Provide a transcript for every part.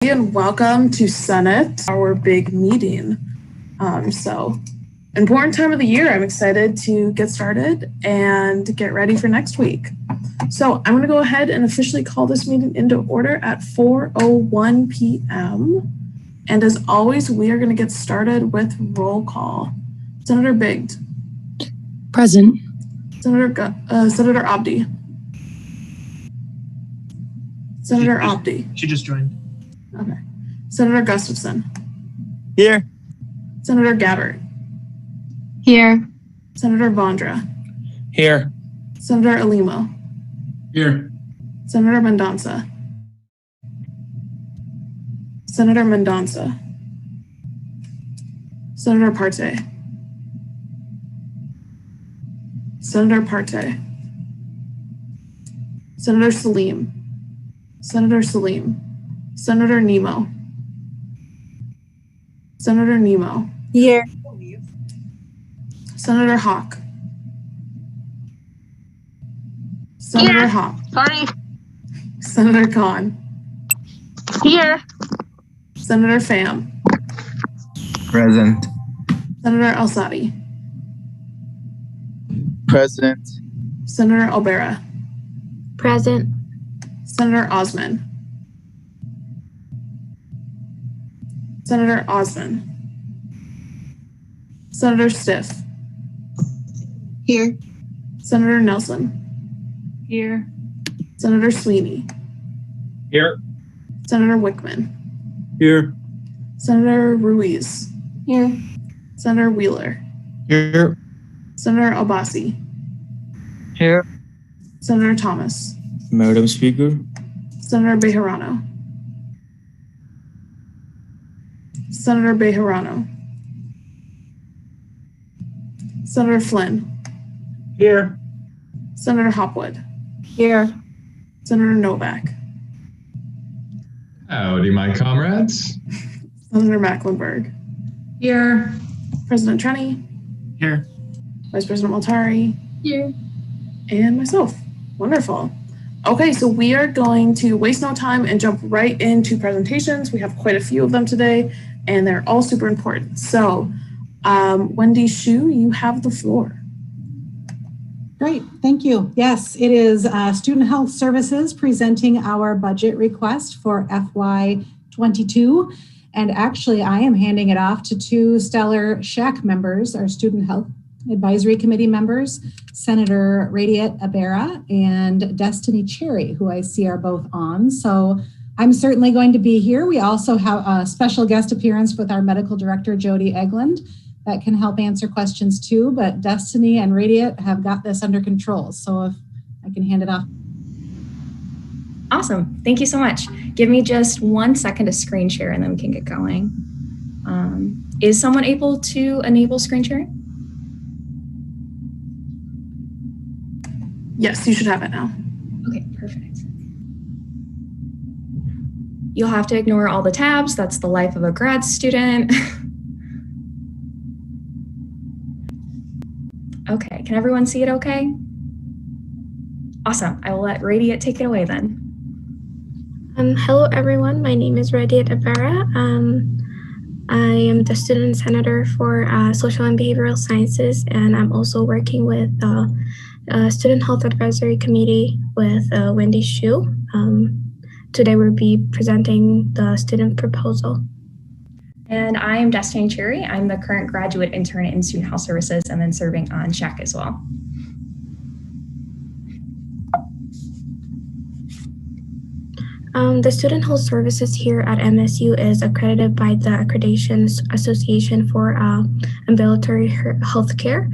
And welcome to Senate, our big meeting. So important time of the year. I'm excited to get started and get ready for next week. So I'm going to go ahead and officially call this meeting into order at 4:01 p.m. And as always, we are going to get started with roll call. Senator Bigd. Present. Senator Abdi. Senator Abdi. She just joined. Okay. Senator Gustafson. Here. Senator Gabbard. Here. Senator Vondra. Here. Senator Alimo. Here. Senator Mendonça. Senator Mendonça. Senator Parte. Senator Parte. Senator Salim. Senator Salim. Senator Nemo. Senator Nemo. Here. Senator Hawk. Senator Here. Hawk. Sorry. Senator Khan. Here. Senator Pham. Present. Senator El-Sadi. Present. Senator Albera. Present. Senator Osman. Senator Osman. Senator Stiff. Here. Senator Nelson. Here. Senator Sweeney. Here. Senator Wickman. Here. Senator Ruiz. Here. Senator Wheeler. Here. Senator Abbasi. Here. Senator Thomas. Madam Speaker. Senator Bejarano. Senator Bejarano. Senator Flynn. Here. Senator Hopwood. Here. Senator Novak. Howdy, my comrades. Senator Mecklenburg. Here. President Trenny. Here. Vice President Maltari. Here. And myself. Wonderful. Okay, so we are going to waste no time and jump right into presentations. We have quite a few of them today, and they're all super important. So, Wendy Hsu, you have the floor. Great, thank you. Yes, it is Student Health Services presenting our budget request for FY22. And actually, I am handing it off to two stellar SHAC members, our Student Health Advisory Committee members, Senator Radiat Abera and Destiny Cherry, who I see are both on. So I'm certainly going to be here. We also have a special guest appearance with our medical director, Jody Eglund, that can help answer questions too. But Destiny and Radiat have got this under control. So if I can hand it off. Awesome. Thank you so much. Give me just 1 second to screen share and then we can get going. Is someone able to enable screen sharing? Yes, you should have it now. Okay, perfect. You'll have to ignore all the tabs. That's the life of a grad student. Okay, can everyone see it okay? Awesome. I will let Radiat take it away then. Hello, everyone. My name is Radiat Abera. I am the student senator for social and behavioral sciences, and I'm also working with Student Health Advisory Committee with Wendy Hsu. Today we'll be presenting the student proposal. And I am Destiny Cherry. I'm the current graduate intern in Student Health Services and then serving on SHAC as well. The Student Health Services here at MSU is accredited by the Accreditation Association for Ambulatory Healthcare.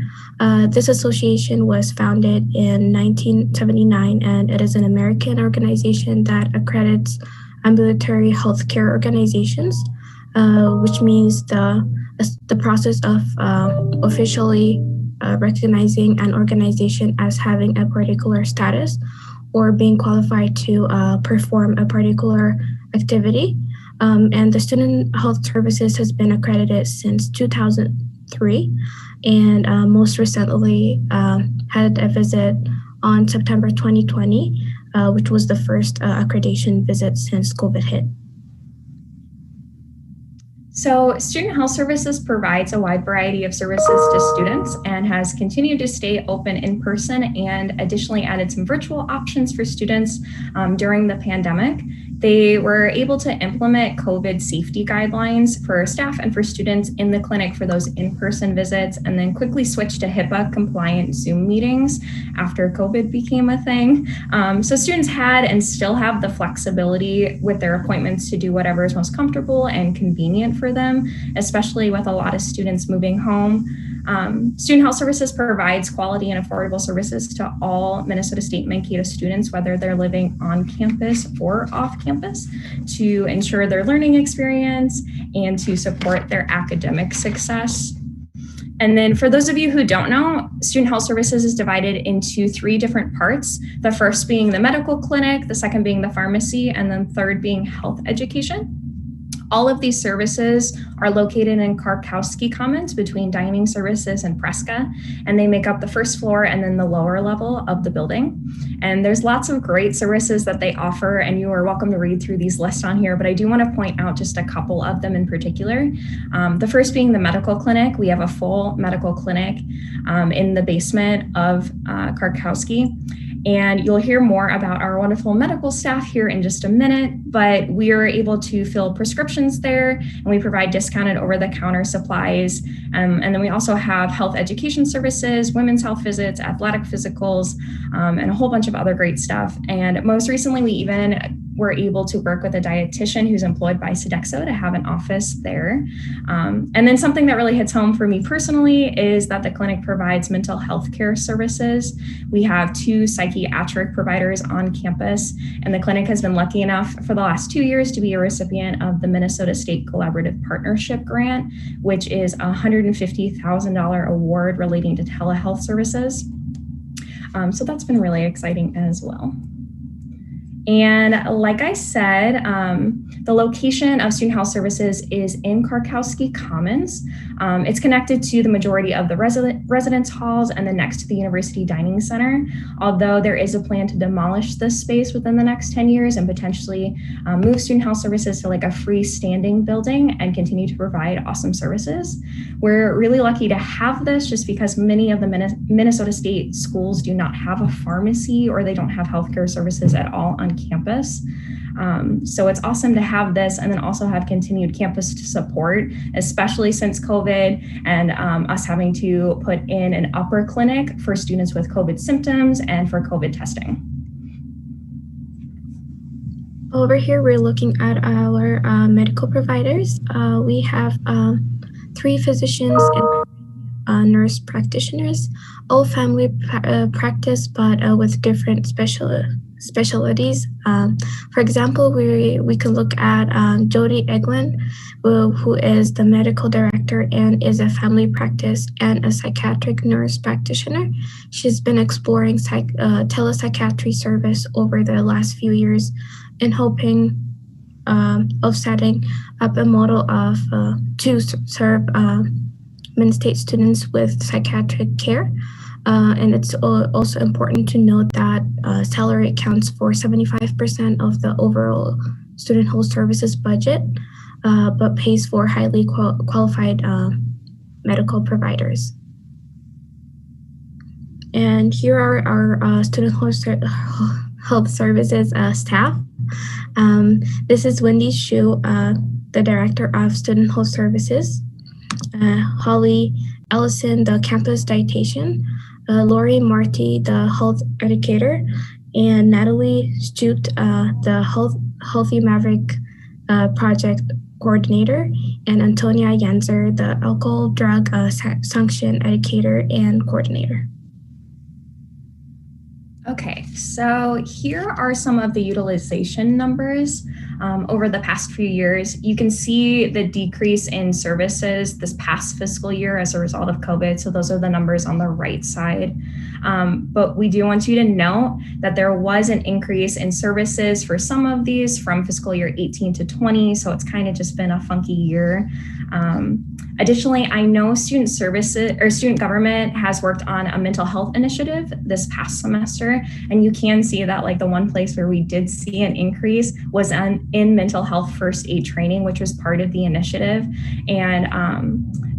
This association was founded in 1979, and it is an American organization that accredits ambulatory healthcare organizations, which means the process of officially recognizing an organization as having a particular status or being qualified to perform a particular activity. And the Student Health Services has been accredited since 2003, and most recently had a visit on September 2020, which was the first accreditation visit since COVID hit. So Student Health Services provides a wide variety of services to students and has continued to stay open in person and additionally added some virtual options for students during the pandemic. They were able to implement COVID safety guidelines for staff and for students in the clinic for those in-person visits, and then quickly switch to HIPAA compliant Zoom meetings after COVID became a thing. So students had and still have the flexibility with their appointments to do whatever is most comfortable and convenient for them, especially with a lot of students moving home. Student Health Services provides quality and affordable services to all Minnesota State Mankato students, whether they're living on campus or off campus, to ensure their learning experience and to support their academic success. And then for those of you who don't know, Student Health Services is divided into 3 different parts. The first being the medical clinic, the second being the pharmacy, and then third being health education. All of these services are located in Karkowski Commons between Dining Services and Presca, and they make up the first floor and then the lower level of the building. And there's lots of great services that they offer, and you are welcome to read through these lists on here, but I do want to point out just a couple of them in particular. The first being the medical clinic. We have a full medical clinic in the basement of Karkowski. And you'll hear more about our wonderful medical staff here in just a minute, but we are able to fill prescriptions there, and we provide discounted over-the-counter supplies. And then we also have health education services, women's health visits, athletic physicals, and a whole bunch of other great stuff. And most recently, we even were able to work with a dietitian who's employed by Sodexo to have an office there. And then something that really hits home for me personally is that the clinic provides mental health care services. We have 2 psychiatric providers on campus, and the clinic has been lucky enough for the last 2 years to be a recipient of the Minnesota State Collaborative Partnership Grant, which is a $150,000 award relating to telehealth services. So that's been really exciting as well. And like I said, the location of Student Health Services is in Karkowski Commons. It's connected to the majority of the residence halls and then next to the University Dining Center, although there is a plan to demolish this space within the next 10 years and potentially move Student Health Services to like a freestanding building and continue to provide awesome services. We're really lucky to have this just because many of the Minnesota State schools do not have a pharmacy or they don't have healthcare services at all on campus. So it's awesome to have this and then also have continued campus support, especially since COVID and us having to put in an upper clinic for students with COVID symptoms and for COVID testing. Over here, we're looking at our medical providers. We have 3 physicians and nurse practitioners, all family practice, but with different specialties. For example, we could look at Jody Eglin, who is the medical director and is a family practice and a psychiatric nurse practitioner. She's been exploring telepsychiatry service over the last few years in hoping of setting up a model of to serve Minnesota State students with psychiatric care. And it's also important to note that salary accounts for 75% of the overall Student Health Services budget, but pays for highly qualified medical providers. And here are our Student Health Services staff. This is Wendy Shu, the Director of Student Health Services, Holly Ellison, the Campus Dietitian, Lori Marty, the Health Educator, and Natalie Stute, the Healthy Maverick Project Coordinator, and Antonia Yanzer, the Alcohol Drug Sanction Educator and Coordinator. Okay, so here are some of the utilization numbers over the past few years. You can see the decrease in services this past fiscal year as a result of COVID. So those are the numbers on the right side. But we do want you to note that there was an increase in services for some of these from fiscal year 18 to 20. So it's kind of just been a funky year. Additionally, I know student services or student government has worked on a mental health initiative this past semester, and you can see that like the one place where we did see an increase was in mental health first aid training, which was part of the initiative. And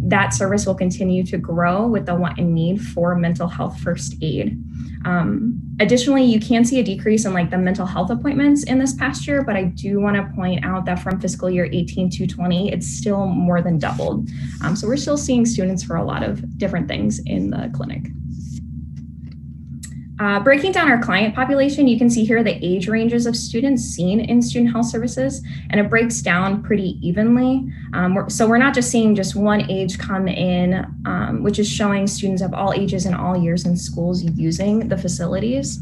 that service will continue to grow with the want and need for mental health first aid. Additionally, you can see a decrease in like the mental health appointments in this past year, but I do want to point out that from fiscal year 18 to 20, it's still more than doubled. So we're still seeing students for a lot of different things in the clinic. Breaking down our client population, you can see here the age ranges of students seen in student health services, and it breaks down pretty evenly. So we're not just seeing just one age come in, which is showing students of all ages and all years in schools using the facilities.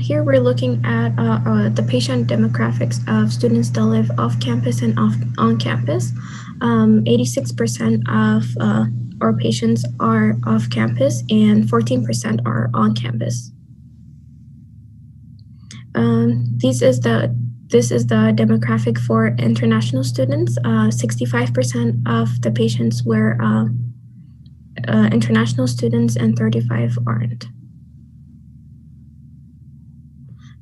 Here we're looking at the patient demographics of students that live off campus and on campus. 86% of our patients are off campus and 14% are on campus. This is the demographic for international students. 65% of the patients were international students and 35 aren't.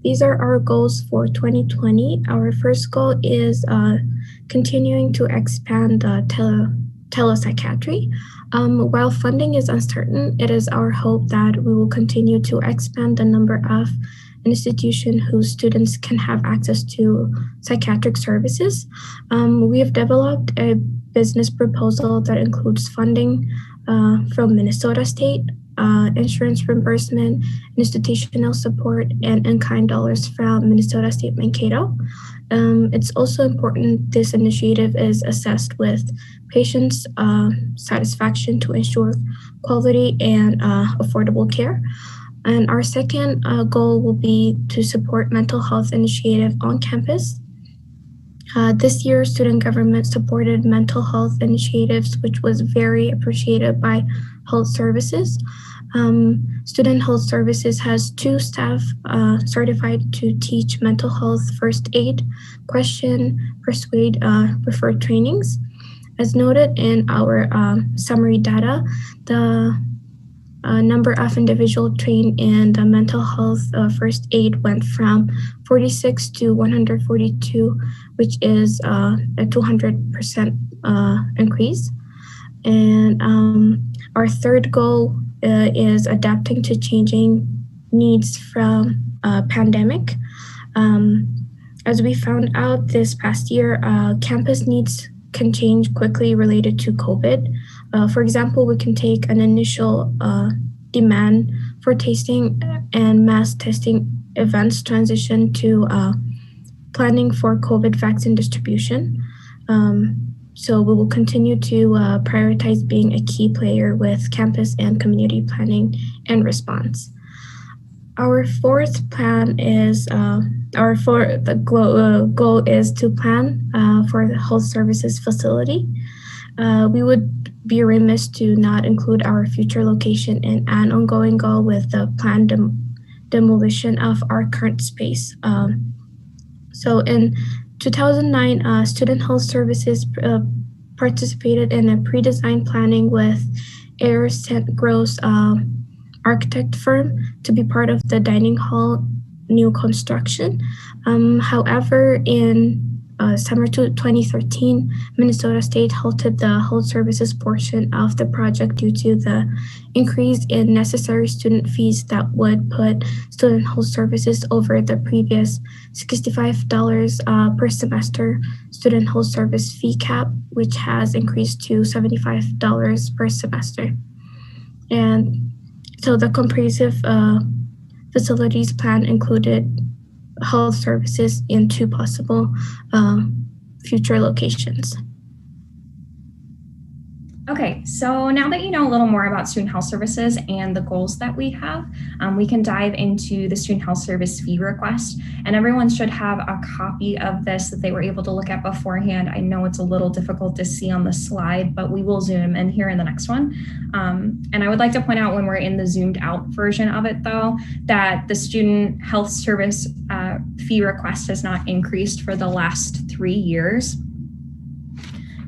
These are our goals for 2020. Our first goal is continuing to expand the telepsychiatry. While funding is uncertain, it is our hope that we will continue to expand the number of institutions whose students can have access to psychiatric services. We have developed a business proposal that includes funding from Minnesota State, insurance reimbursement, institutional support, and in-kind dollars from Minnesota State Mankato. It's also important this initiative is assessed with patients' satisfaction to ensure quality and affordable care. And our second goal will be to support mental health initiative on campus. This year, student government supported mental health initiatives, which was very appreciated by health services. Student Health Services has 2 staff certified to teach mental health first aid, question, persuade, refer trainings. As noted in our summary data, the number of individuals trained in the mental health first aid went from 46 to 142, which is a 200% increase. And our third goal is adapting to changing needs from pandemic. As we found out this past year, campus needs can change quickly related to COVID. For example, we can take an initial demand for tasting and mass testing events transition to planning for COVID vaccine distribution. So we will continue to prioritize being a key player with campus and community planning and response. Our fourth plan is goal is to plan for the health services facility. We would be remiss to not include our future location in an ongoing goal with the planned demolition of our current space. So in 2009, Student Health Services participated in a pre-design planning with Air St. Gross architect firm to be part of the dining hall new construction. However, in summer 2013, Minnesota State halted the health services portion of the project due to the increase in necessary student fees that would put student health services over the previous $65 per semester student health service fee cap, which has increased to $75 per semester. And so the comprehensive facilities plan included health services in 2 possible future locations. Okay, so now that you know a little more about student health services and the goals that we have, we can dive into the student health service fee request. And everyone should have a copy of this that they were able to look at beforehand. I know it's a little difficult to see on the slide, but we will zoom in here in the next one. And I would like to point out when we're in the zoomed out version of it though, that the student health service fee request has not increased for the last 3 years.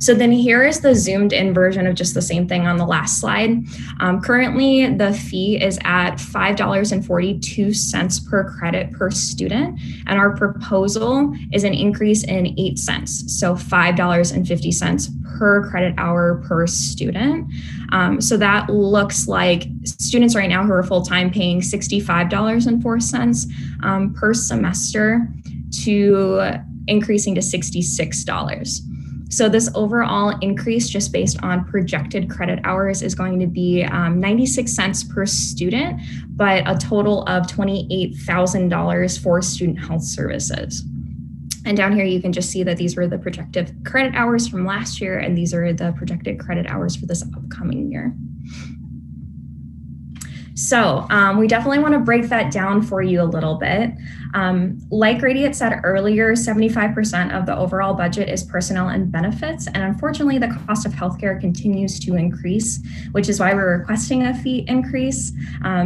So then here is the zoomed in version of just the same thing on the last slide. Currently, the fee is at $5.42 per credit per student, and our proposal is an increase in 8 cents, so $5.50 per credit hour per student. So that looks like students right now who are full-time paying $65.04 per semester to increasing to $66. So this overall increase just based on projected credit hours is going to be 96 cents per student, but a total of $28,000 for student health services. And down here, you can just see that these were the projected credit hours from last year, and these are the projected credit hours for this upcoming year. So we definitely want to break that down for you a little bit. Like Grady had said earlier, 75% of the overall budget is personnel and benefits. And unfortunately, the cost of healthcare continues to increase, which is why we're requesting a fee increase.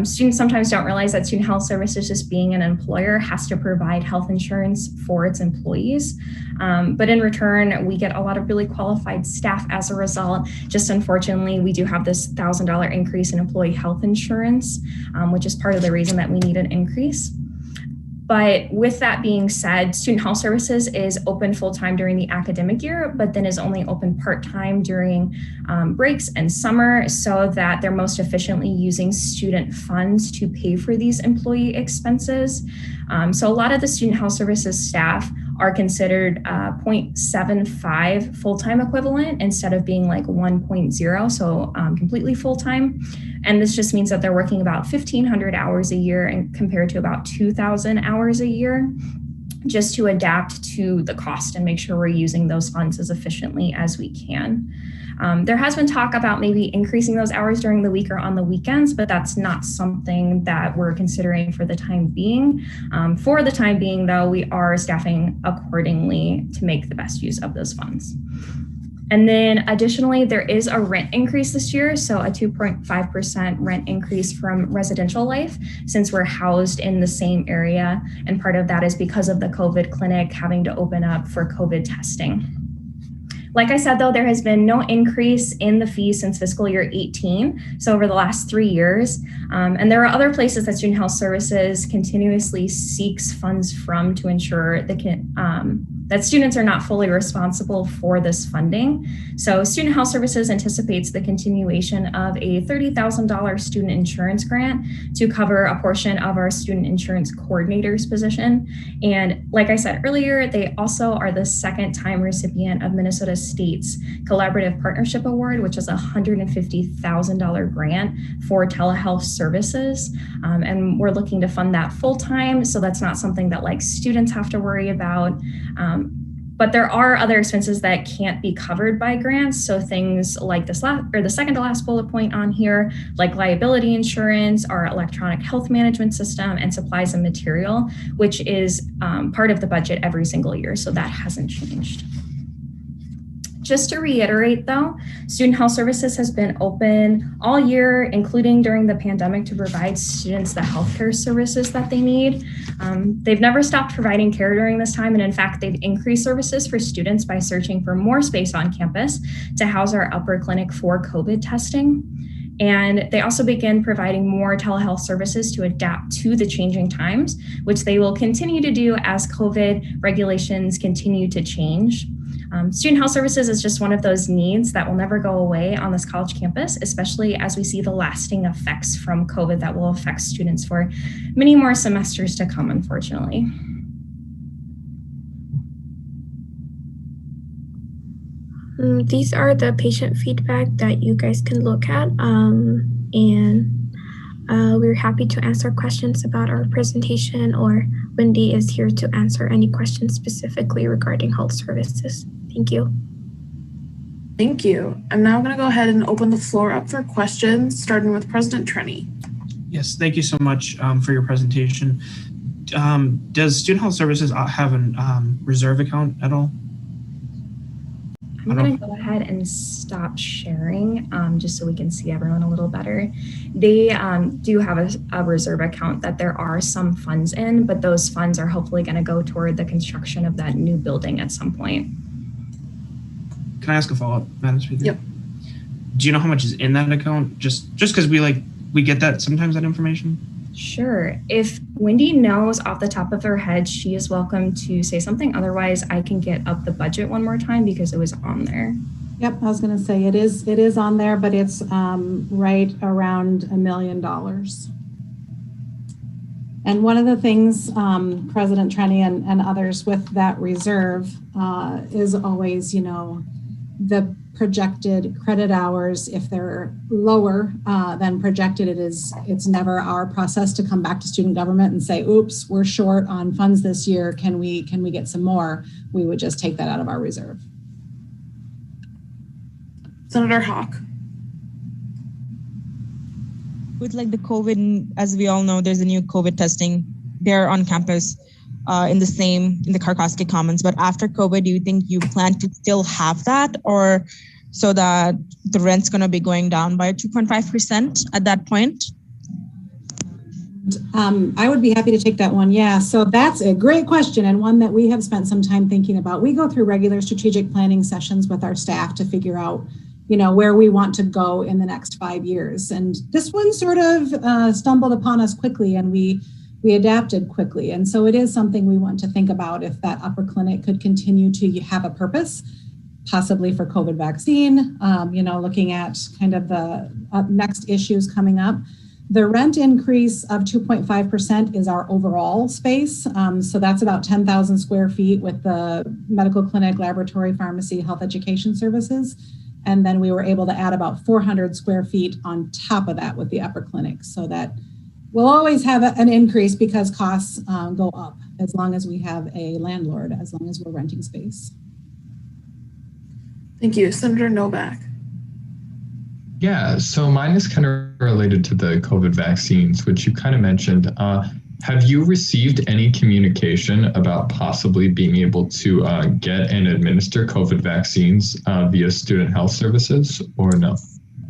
Students sometimes don't realize that student health services, just being an employer, has to provide health insurance for its employees. But in return, we get a lot of really qualified staff as a result. Just unfortunately, we do have this $1,000 increase in employee health insurance, which is part of the reason that we need an increase. But with that being said, student health services is open full-time during the academic year, but then is only open part-time during breaks and summer, so that they're most efficiently using student funds to pay for these employee expenses. So a lot of the student health services staff are considered 0.75 full-time equivalent instead of being like 1.0, so completely full-time. And this just means that they're working about 1,500 hours a year and compared to about 2,000 hours a year, just to adapt to the cost and make sure we're using those funds as efficiently as we can. There has been talk about maybe increasing those hours during the week or on the weekends, but that's not something that we're considering for the time being. For the time being, though, we are staffing accordingly to make the best use of those funds. And then additionally, there is a rent increase this year, so a 2.5% rent increase from residential life, since we're housed in the same area. And part of that is because of the COVID clinic having to open up for COVID testing. Like I said, though, there has been no increase in the fee since fiscal year 18, so over the last 3 years. And there are other places that Student Health Services continuously seeks funds from to ensure that students are not fully responsible for this funding. So Student Health Services anticipates the continuation of a $30,000 student insurance grant to cover a portion of our student insurance coordinator's position. And like I said earlier, they also are the second time recipient of Minnesota State's Collaborative Partnership Award, which is a $150,000 grant for telehealth services. And we're looking to fund that full time. So that's not something that like students have to worry about. But there are other expenses that can't be covered by grants. So things like the second to last bullet point on here, like liability insurance, our electronic health management system, and supplies and material, which is part of the budget every single year. So that hasn't changed. Just to reiterate though, Student Health Services has been open all year, including during the pandemic, to provide students the healthcare services that they need. They've never stopped providing care during this time. And in fact, they've increased services for students by searching for more space on campus to house our upper clinic for COVID testing. And they also began providing more telehealth services to adapt to the changing times, which they will continue to do as COVID regulations continue to change. Student Health Services is just one of those needs that will never go away on this college campus, especially as we see the lasting effects from COVID that will affect students for many more semesters to come, unfortunately. These are the patient feedback that you guys can look at, we're happy to answer questions about our presentation, or Wendy is here to answer any questions specifically regarding health services. Thank you. Thank you. I'm now going to go ahead and open the floor up for questions, starting with President Trenny. Yes, thank you so much for your presentation. Does Student Health Services have a reserve account at all? I'm going to go ahead and stop sharing just so we can see everyone a little better. They do have a reserve account that there are some funds in, but those funds are hopefully going to go toward the construction of that new building at some point. Can I ask a follow-up, Madam Speaker? Yep. Do you know how much is in that account? Just because we get that sometimes, that information? Sure. If Wendy knows off the top of her head, she is welcome to say something. Otherwise, I can get up the budget one more time because it was on there. Yep, I was going to say it is on there, but it's right around $1 million. And one of the things, President Trenny and others with that reserve is always, the projected credit hours. If they're lower than projected, it's never our process to come back to student government and say, oops, we're short on funds this year. Can we get some more? We would just take that out of our reserve. Senator Hawk. With like the COVID, as we all know, there's a new COVID testing there on campus in the Karkoski Commons. But after COVID, do you think you plan to still have that, or so that the rent's going to be going down by 2.5% at that point? I would be happy to take that one. Yeah, so that's a great question and one that we have spent some time thinking about. We go through regular strategic planning sessions with our staff to figure out where we want to go in the next 5 years. And this one sort of stumbled upon us quickly, and we adapted quickly. And so it is something we want to think about if that upper clinic could continue to have a purpose, possibly for COVID vaccine, looking at kind of the next issues coming up. The rent increase of 2.5% is our overall space. So that's about 10,000 square feet with the medical clinic, laboratory, pharmacy, health education services. And then we were able to add about 400 square feet on top of that with the upper clinic, so that we'll always have an increase because costs go up as long as we have a landlord, as long as we're renting space. Thank you. Senator Novak. Yeah, so mine is kind of related to the COVID vaccines, which you kind of mentioned. Have you received any communication about possibly being able to get and administer COVID vaccines via student health services, or no?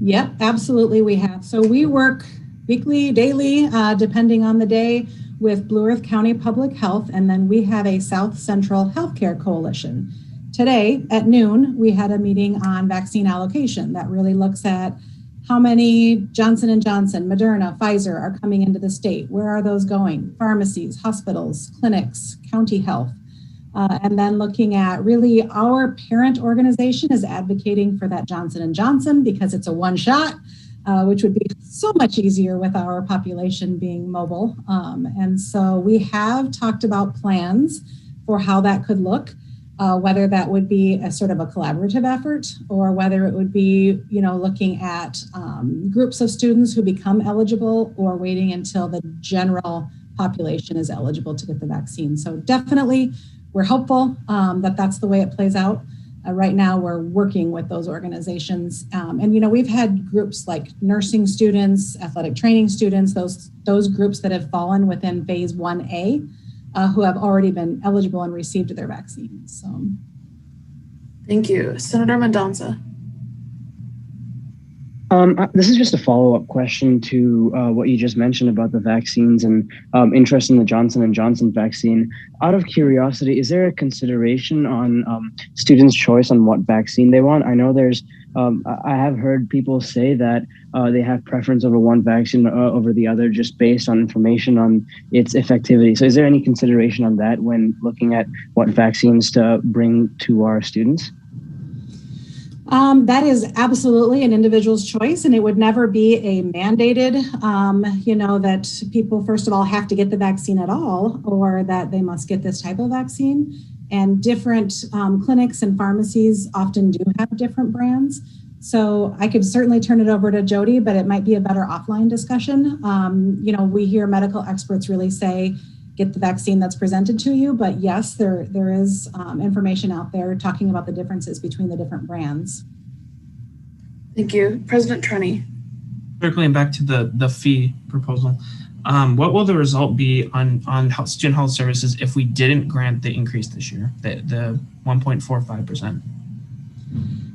Yep, absolutely we have. So we work weekly, daily, depending on the day, with Blue Earth County Public Health, and then we have a South Central Healthcare Coalition. Today at noon, we had a meeting on vaccine allocation that really looks at how many Johnson & Johnson, Moderna, Pfizer are coming into the state. Where are those going? Pharmacies, hospitals, clinics, county health. And then looking at really our parent organization is advocating for that Johnson & Johnson because it's a one shot, which would be so much easier with our population being mobile. And so we have talked about plans for how that could look. Whether that would be a sort of a collaborative effort, or whether it would be, looking at groups of students who become eligible, or waiting until the general population is eligible to get the vaccine. So definitely, we're hopeful that that's the way it plays out. Right now, we're working with those organizations. And we've had groups like nursing students, athletic training students, those groups that have fallen within phase 1A. Who have already been eligible and received their vaccines. So, thank you. Senator Mendonça. This is just a follow-up question to what you just mentioned about the vaccines and interest in the Johnson & Johnson vaccine. Out of curiosity, is there a consideration on students' choice on what vaccine they want? I know there's, I have heard people say that they have preference over one vaccine over the other just based on information on its effectivity. So is there any consideration on that when looking at what vaccines to bring to our students? That is absolutely an individual's choice, and it would never be a mandated, that people, first of all, have to get the vaccine at all, or that they must get this type of vaccine. And different clinics and pharmacies often do have different brands. So I could certainly turn it over to Jody, but it might be a better offline discussion. We hear medical experts really say, get the vaccine that's presented to you. But yes, there is information out there talking about the differences between the different brands. Thank you. President Trenny. Circling back to the fee proposal, what will the result be on student health services if we didn't grant the increase this year, the 1.45%?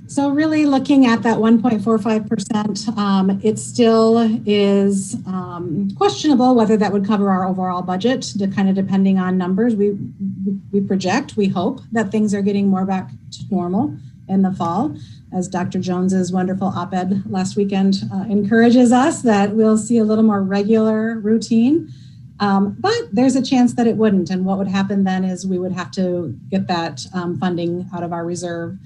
So really looking at that 1.45%, it still is questionable whether that would cover our overall budget, kind of depending on numbers. We project, we hope that things are getting more back to normal in the fall, as Dr. Jones's wonderful op-ed last weekend encourages us that we'll see a little more regular routine. But there's a chance that it wouldn't. And what would happen then is we would have to get that funding out of our reserve.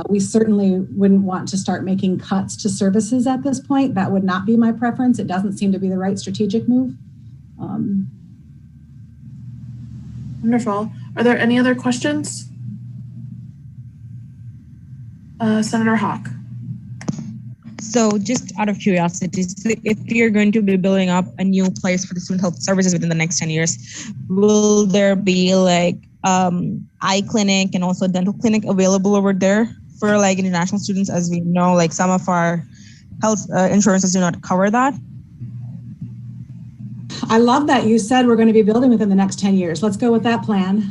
We certainly wouldn't want to start making cuts to services at this point. That would not be my preference. It doesn't seem to be the right strategic move. Wonderful. Are there any other questions? Senator Hawk. So just out of curiosity, so if you're going to be building up a new place for the student health services within the next 10 years, will there be like eye clinic and also dental clinic available over there for like international students? As we know, like some of our health insurances do not cover that. I love that you said we're going to be building within the next 10 years. Let's go with that plan.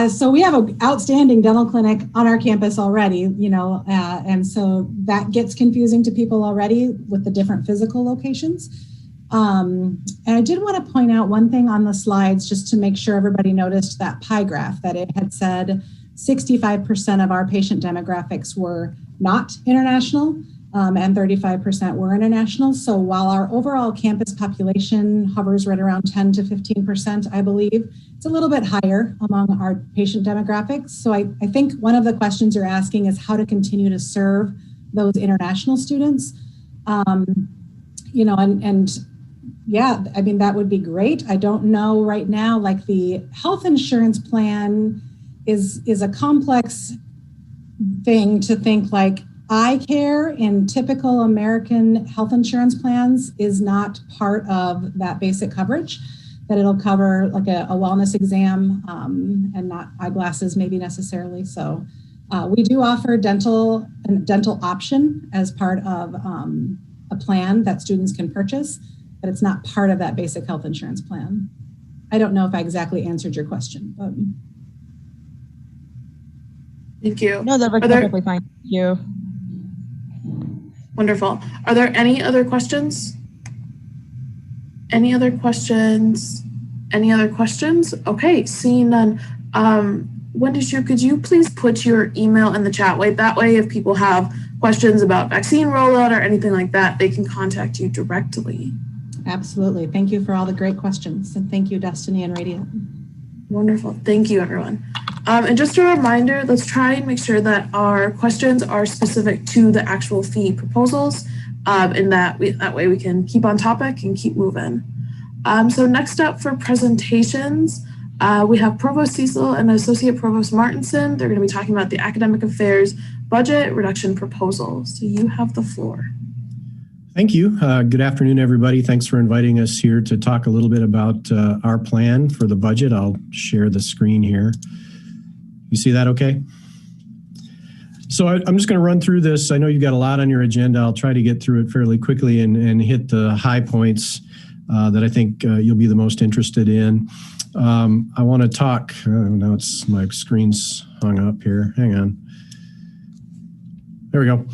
So we have an outstanding dental clinic on our campus already, and so that gets confusing to people already with the different physical locations. And I did want to point out one thing on the slides, just to make sure everybody noticed that pie graph, that it had said 65% of our patient demographics were not international, and 35% were international. So while our overall campus population hovers right around 10 to 15%, I believe, it's a little bit higher among our patient demographics. So I think one of the questions you're asking is how to continue to serve those international students. Yeah, I mean, that would be great. I don't know right now, like the health insurance plan is a complex thing to think like eye care in typical American health insurance plans is not part of that basic coverage, that it'll cover like a wellness exam and not eyeglasses maybe necessarily. So we do offer dental option as part of a plan that students can purchase, but it's not part of that basic health insurance plan. I don't know if I exactly answered your question, but. Thank you. No, that's perfectly fine. Thank you. Wonderful. Are there any other questions? Any other questions? Any other questions? Okay, seeing none. Wendy, could you please put your email in the chat? That way, if people have questions about vaccine rollout or anything like that, they can contact you directly. Absolutely. Thank you for all the great questions. And thank you, Destiny and Radiant. Wonderful. Thank you, everyone. And just a reminder, let's try and make sure that our questions are specific to the actual fee proposals, and that way we can keep on topic and keep moving. So next up for presentations, we have Provost Cecil and Associate Provost Martinson. They're going to be talking about the academic affairs budget reduction proposal. So you have the floor. Thank you. Good afternoon, everybody. Thanks for inviting us here to talk a little bit about our plan for the budget. I'll share the screen here. You see that okay? So I'm just going to run through this. I know you've got a lot on your agenda. I'll try to get through it fairly quickly and hit the high points that I think you'll be the most interested in. I want to talk, now my screen's hung up here. Hang on. There we go.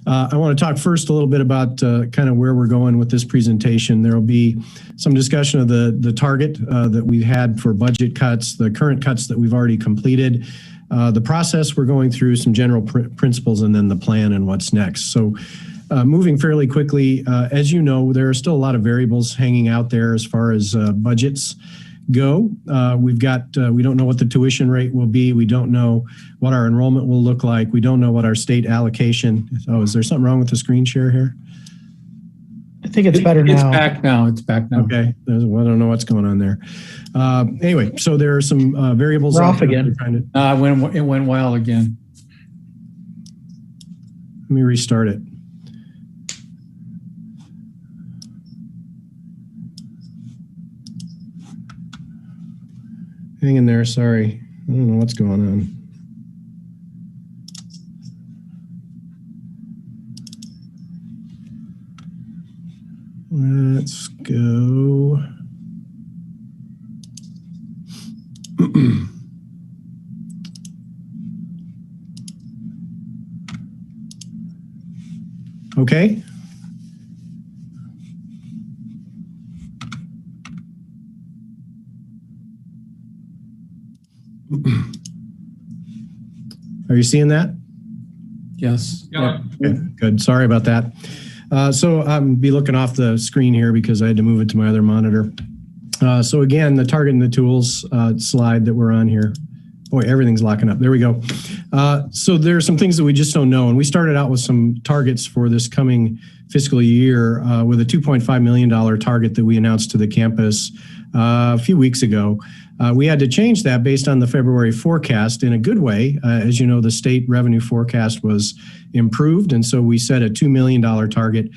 I want to talk first a little bit about kind of where we're going with this presentation. There will be some discussion of the target that we've had for budget cuts, the current cuts that we've already completed, the process we're going through, some general principles, and then the plan and what's next. So moving fairly quickly, as you know, there are still a lot of variables hanging out there as far as budgets go. We don't know what the tuition rate will be. We don't know what our enrollment will look like. We don't know what our state allocation. Oh, is there something wrong with the screen share here? I think it's better now. It's back now. It's back now. Okay. I don't know what's going on there. Anyway, so there are some variables. We're off again. It went well again. Let me restart it. Hang in there, sorry. I don't know what's going on. Let's go. Okay. Are you seeing that? Yes. Yeah. Okay, good. Sorry about that. So I'm be looking off the screen here because I had to move it to my other monitor. So again, the target and the tools slide that we're on here. Boy, everything's locking up. There we go. So there are some things that we just don't know. And we started out with some targets for this coming fiscal year with a $2.5 million target that we announced to the campus a few weeks ago. We had to change that based on the February forecast in a good way. As you know, the state revenue forecast was improved. And so we set a $2 million target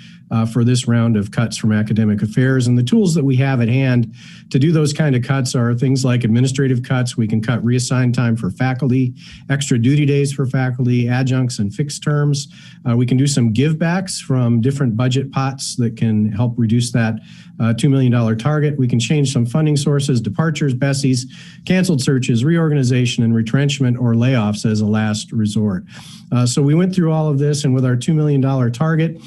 for this round of cuts from academic affairs. And the tools that we have at hand to do those kind of cuts are things like administrative cuts. We can cut reassigned time for faculty, extra duty days for faculty, adjuncts and fixed terms. We can do some givebacks from different budget pots that can help reduce that $2 million target. We can change some funding sources, departures, BESIes, canceled searches, reorganization, and retrenchment or layoffs as a last resort. So we went through all of this, and with our $2 million target,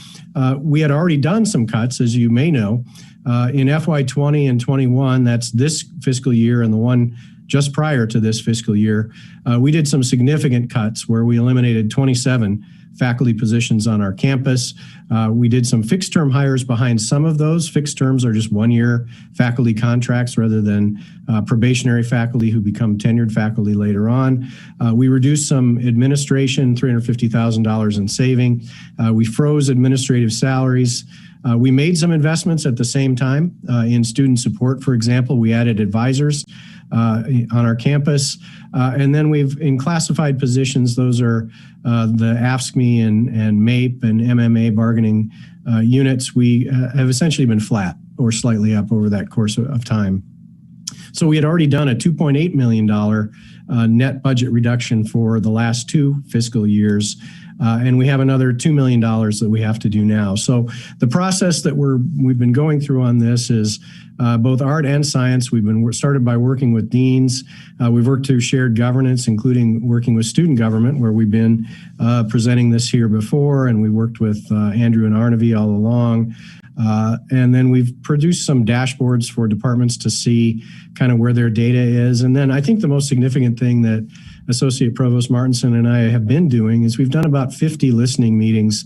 we had already done some cuts, as you may know. In FY20 and 21, that's this fiscal year and the one just prior to this fiscal year, we did some significant cuts where we eliminated 27 faculty positions on our campus. We did some fixed term hires behind some of those. Fixed terms are just 1 year faculty contracts rather than probationary faculty who become tenured faculty later on. We reduced some administration, $350,000 in saving. We froze administrative salaries. We made some investments at the same time in student support. For example, we added advisors on our campus. And then in classified positions, those are the AFSCME and MAPE and MMA bargaining units. We have essentially been flat or slightly up over that course of time. So we had already done a $2.8 million net budget reduction for the last 2 fiscal years. And we have another $2 million that we have to do now. So the process that we've been going through on this is both art and science. We've started by working with deans. We've worked through shared governance, including working with student government, where we've been presenting this here before, and we worked with Andrew and Arnavi all along. And then we've produced some dashboards for departments to see kind of where their data is. And then I think the most significant thing that Associate Provost Martinson and I have been doing is we've done about 50 listening meetings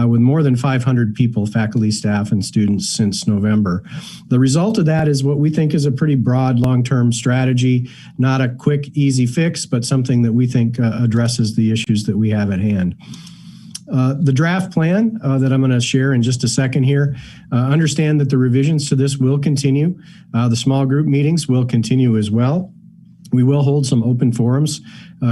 with more than 500 people, faculty, staff, and students since November. The result of that is what we think is a pretty broad long-term strategy, not a quick, easy fix, but something that we think addresses the issues that we have at hand. The draft plan that I'm going to share in just a second here, understand that the revisions to this will continue. The small group meetings will continue as well. We will hold some open forums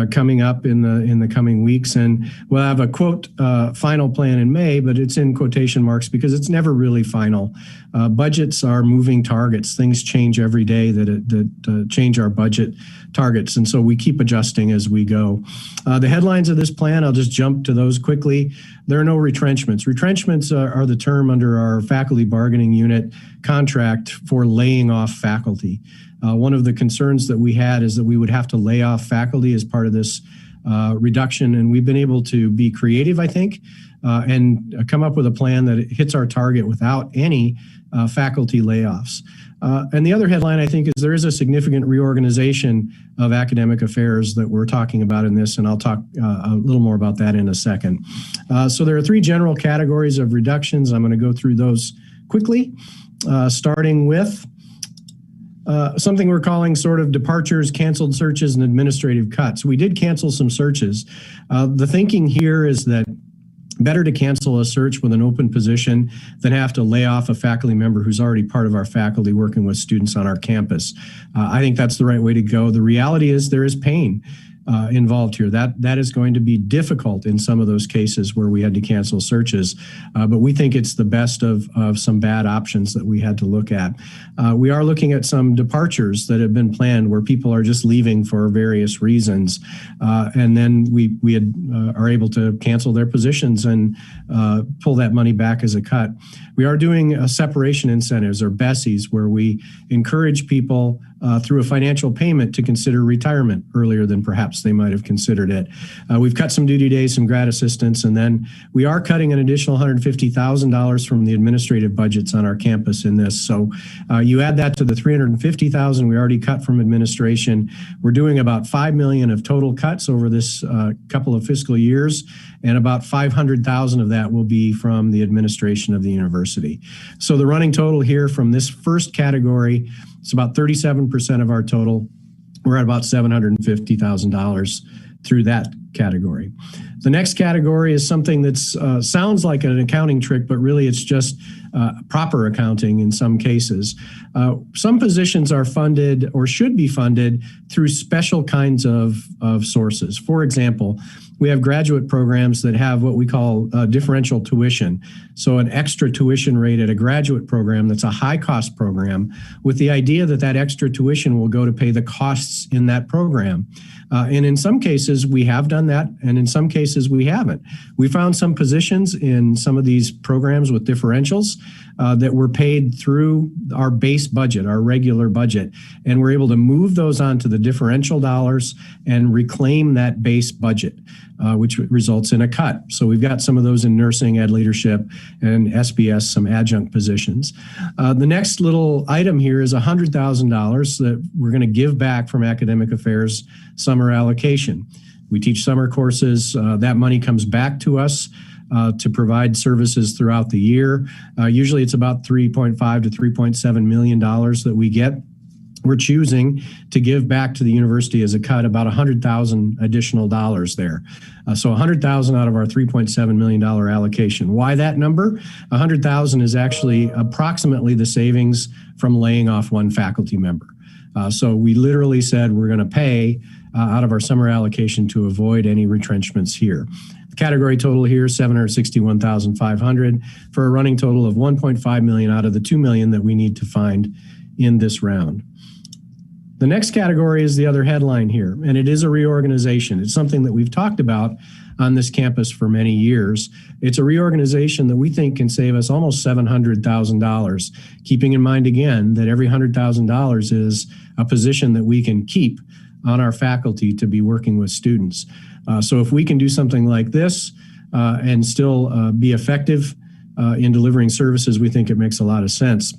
coming up in the coming weeks, and we'll have a quote final plan in May, but it's in quotation marks because it's never really final. Budgets are moving targets. Things change every day that change our budget targets, and so we keep adjusting as we go. The headlines of this plan, I'll just jump to those quickly. There are no retrenchments. Retrenchments are the term under our faculty bargaining unit contract for laying off faculty. One of the concerns that we had is that we would have to lay off faculty as part of this reduction, and we've been able to be creative, I think, and come up with a plan that hits our target without any faculty layoffs. And the other headline, I think, is there is a significant reorganization of academic affairs that we're talking about in this, and I'll talk a little more about that in a second. So there are 3 general categories of reductions. I'm going to go through those quickly, starting with something we're calling sort of departures, canceled searches, and administrative cuts. We did cancel some searches. The thinking here is that better to cancel a search with an open position than have to lay off a faculty member who's already part of our faculty working with students on our campus. I think that's the right way to go. The reality is there is pain involved here. That is going to be difficult in some of those cases where we had to cancel searches, but we think it's the best of some bad options that we had to look at. We are looking at some departures that have been planned where people are just leaving for various reasons, and then we are able to cancel their positions and pull that money back as a cut. We We are doing separation incentives, or BESIs, where we encourage people through a financial payment to consider retirement earlier than perhaps they might have considered it. We've cut some duty days, some grad assistance, and then we are cutting an additional $150,000 from the administrative budgets on our campus in this. So you add that to the $350,000 we already cut from administration. We're doing about $5 million of total cuts over this couple of fiscal years, and about $500,000 of that will be from the administration of the university. So the running total here from this first category, it's about 37% of our total. We're at about $750,000 through that category. The next category is something that sounds like an accounting trick, but really it's just proper accounting in some cases. Some positions are funded or should be funded through special kinds of sources. For example, we have graduate programs that have what we call differential tuition. So an extra tuition rate at a graduate program that's a high cost program, with the idea that that extra tuition will go to pay the costs in that program. And in some cases we have done that, and in some cases we haven't. We found some positions in some of these programs with differentials that were paid through our base budget, our regular budget, and we're able to move those onto the differential dollars and reclaim that base budget, which results in a cut. So we've got some of those in nursing, ed leadership, and SBS, some adjunct positions. The next little item here is $100,000 that we're going to give back from academic affairs summer allocation. We teach summer courses. That money comes back to us to provide services throughout the year. Usually it's about $3.5 to $3.7 million that we get. We're choosing to give back to the university as a cut about $100,000 additional dollars there. So $100,000 out of our $3.7 million allocation. Why that number? $100,000 is actually approximately the savings from laying off one faculty member. So we literally said we're going to pay out of our summer allocation to avoid any retrenchments here. The category total here is $761,500 for a running total of $1.5 million out of the $2 million that we need to find in this round. The next category is the other headline here, and it is a reorganization. It's something that we've talked about on this campus for many years. It's a reorganization that we think can save us almost $700,000, keeping in mind again that every $100,000 is a position that we can keep on our faculty to be working with students. So if we can do something like this and still be effective in delivering services, we think it makes a lot of sense.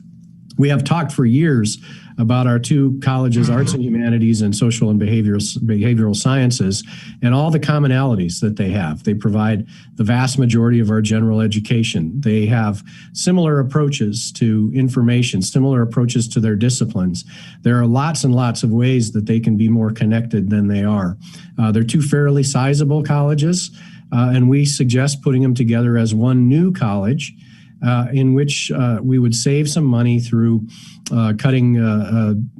We have talked for years about our two colleges, Arts and Humanities and Social and Behavioral Sciences, and all the commonalities that they have. They provide the vast majority of our general education. They have similar approaches to information, similar approaches to their disciplines. There are lots and lots of ways that they can be more connected than they are. They're two fairly sizable colleges, and we suggest putting them together as one new college, in which we would save some money through cutting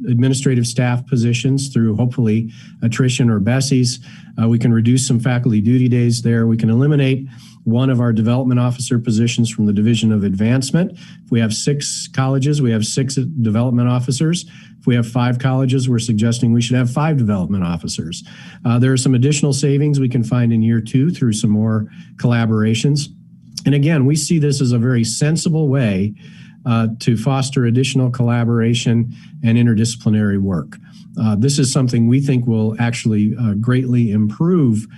administrative staff positions through hopefully attrition or BESIs. We can reduce some faculty duty days there. We can eliminate one of our development officer positions from the Division of Advancement. If we have 6 colleges, we have 6 development officers. If we have 5 colleges, we're suggesting we should have 5 development officers. There are some additional savings we can find in year 2 through some more collaborations. And again, we see this as a very sensible way to foster additional collaboration and interdisciplinary work. This is something we think will actually greatly improve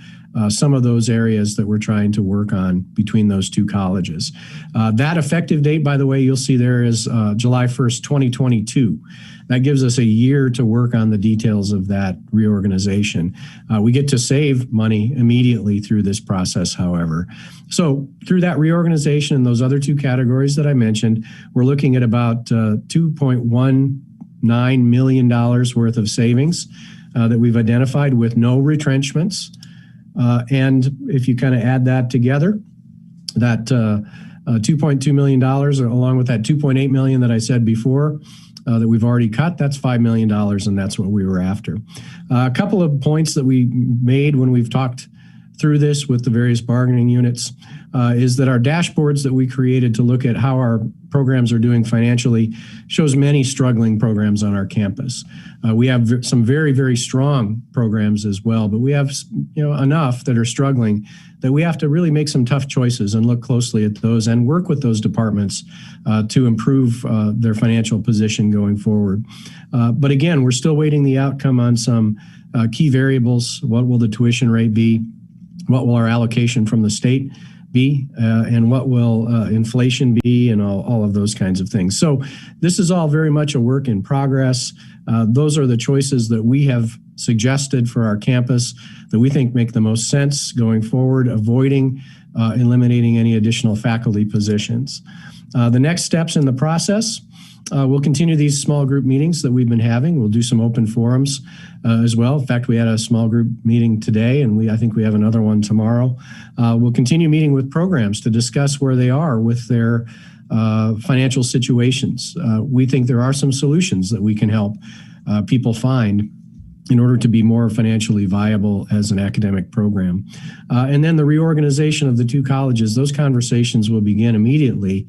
some of those areas that we're trying to work on between those two colleges. That effective date, by the way, you'll see there is July 1st, 2022. That gives us a year to work on the details of that reorganization. We get to save money immediately through this process, however. So through that reorganization and those other 2 categories that I mentioned, we're looking at about $2.19 million worth of savings that we've identified with no retrenchments. And if you kind of add that together, that $2.2 million, along with that $2.8 million that I said before, that we've already cut, that's $5 million, and that's what we were after. A couple of points that we made when we've talked through this with the various bargaining units is that our dashboards that we created to look at how our programs are doing financially shows many struggling programs on our campus. We have some very, very strong programs as well, but we have enough that are struggling that we have to really make some tough choices and look closely at those and work with those departments to improve their financial position going forward. But again, we're still waiting the outcome on some key variables. What will the tuition rate be? What will our allocation from the state be? And what will inflation be? And all of those kinds of things. So this is all very much a work in progress. Those are the choices that we have suggested for our campus that we think make the most sense going forward, avoiding eliminating any additional faculty positions. The next steps in the process, we'll continue these small group meetings that we've been having. We'll do some open forums as well. In fact, we had a small group meeting today, and I think we have another one tomorrow. We'll continue meeting with programs to discuss where they are with their financial situations. We think there are some solutions that we can help people find in order to be more financially viable as an academic program. And then the reorganization of the two colleges, those conversations will begin immediately.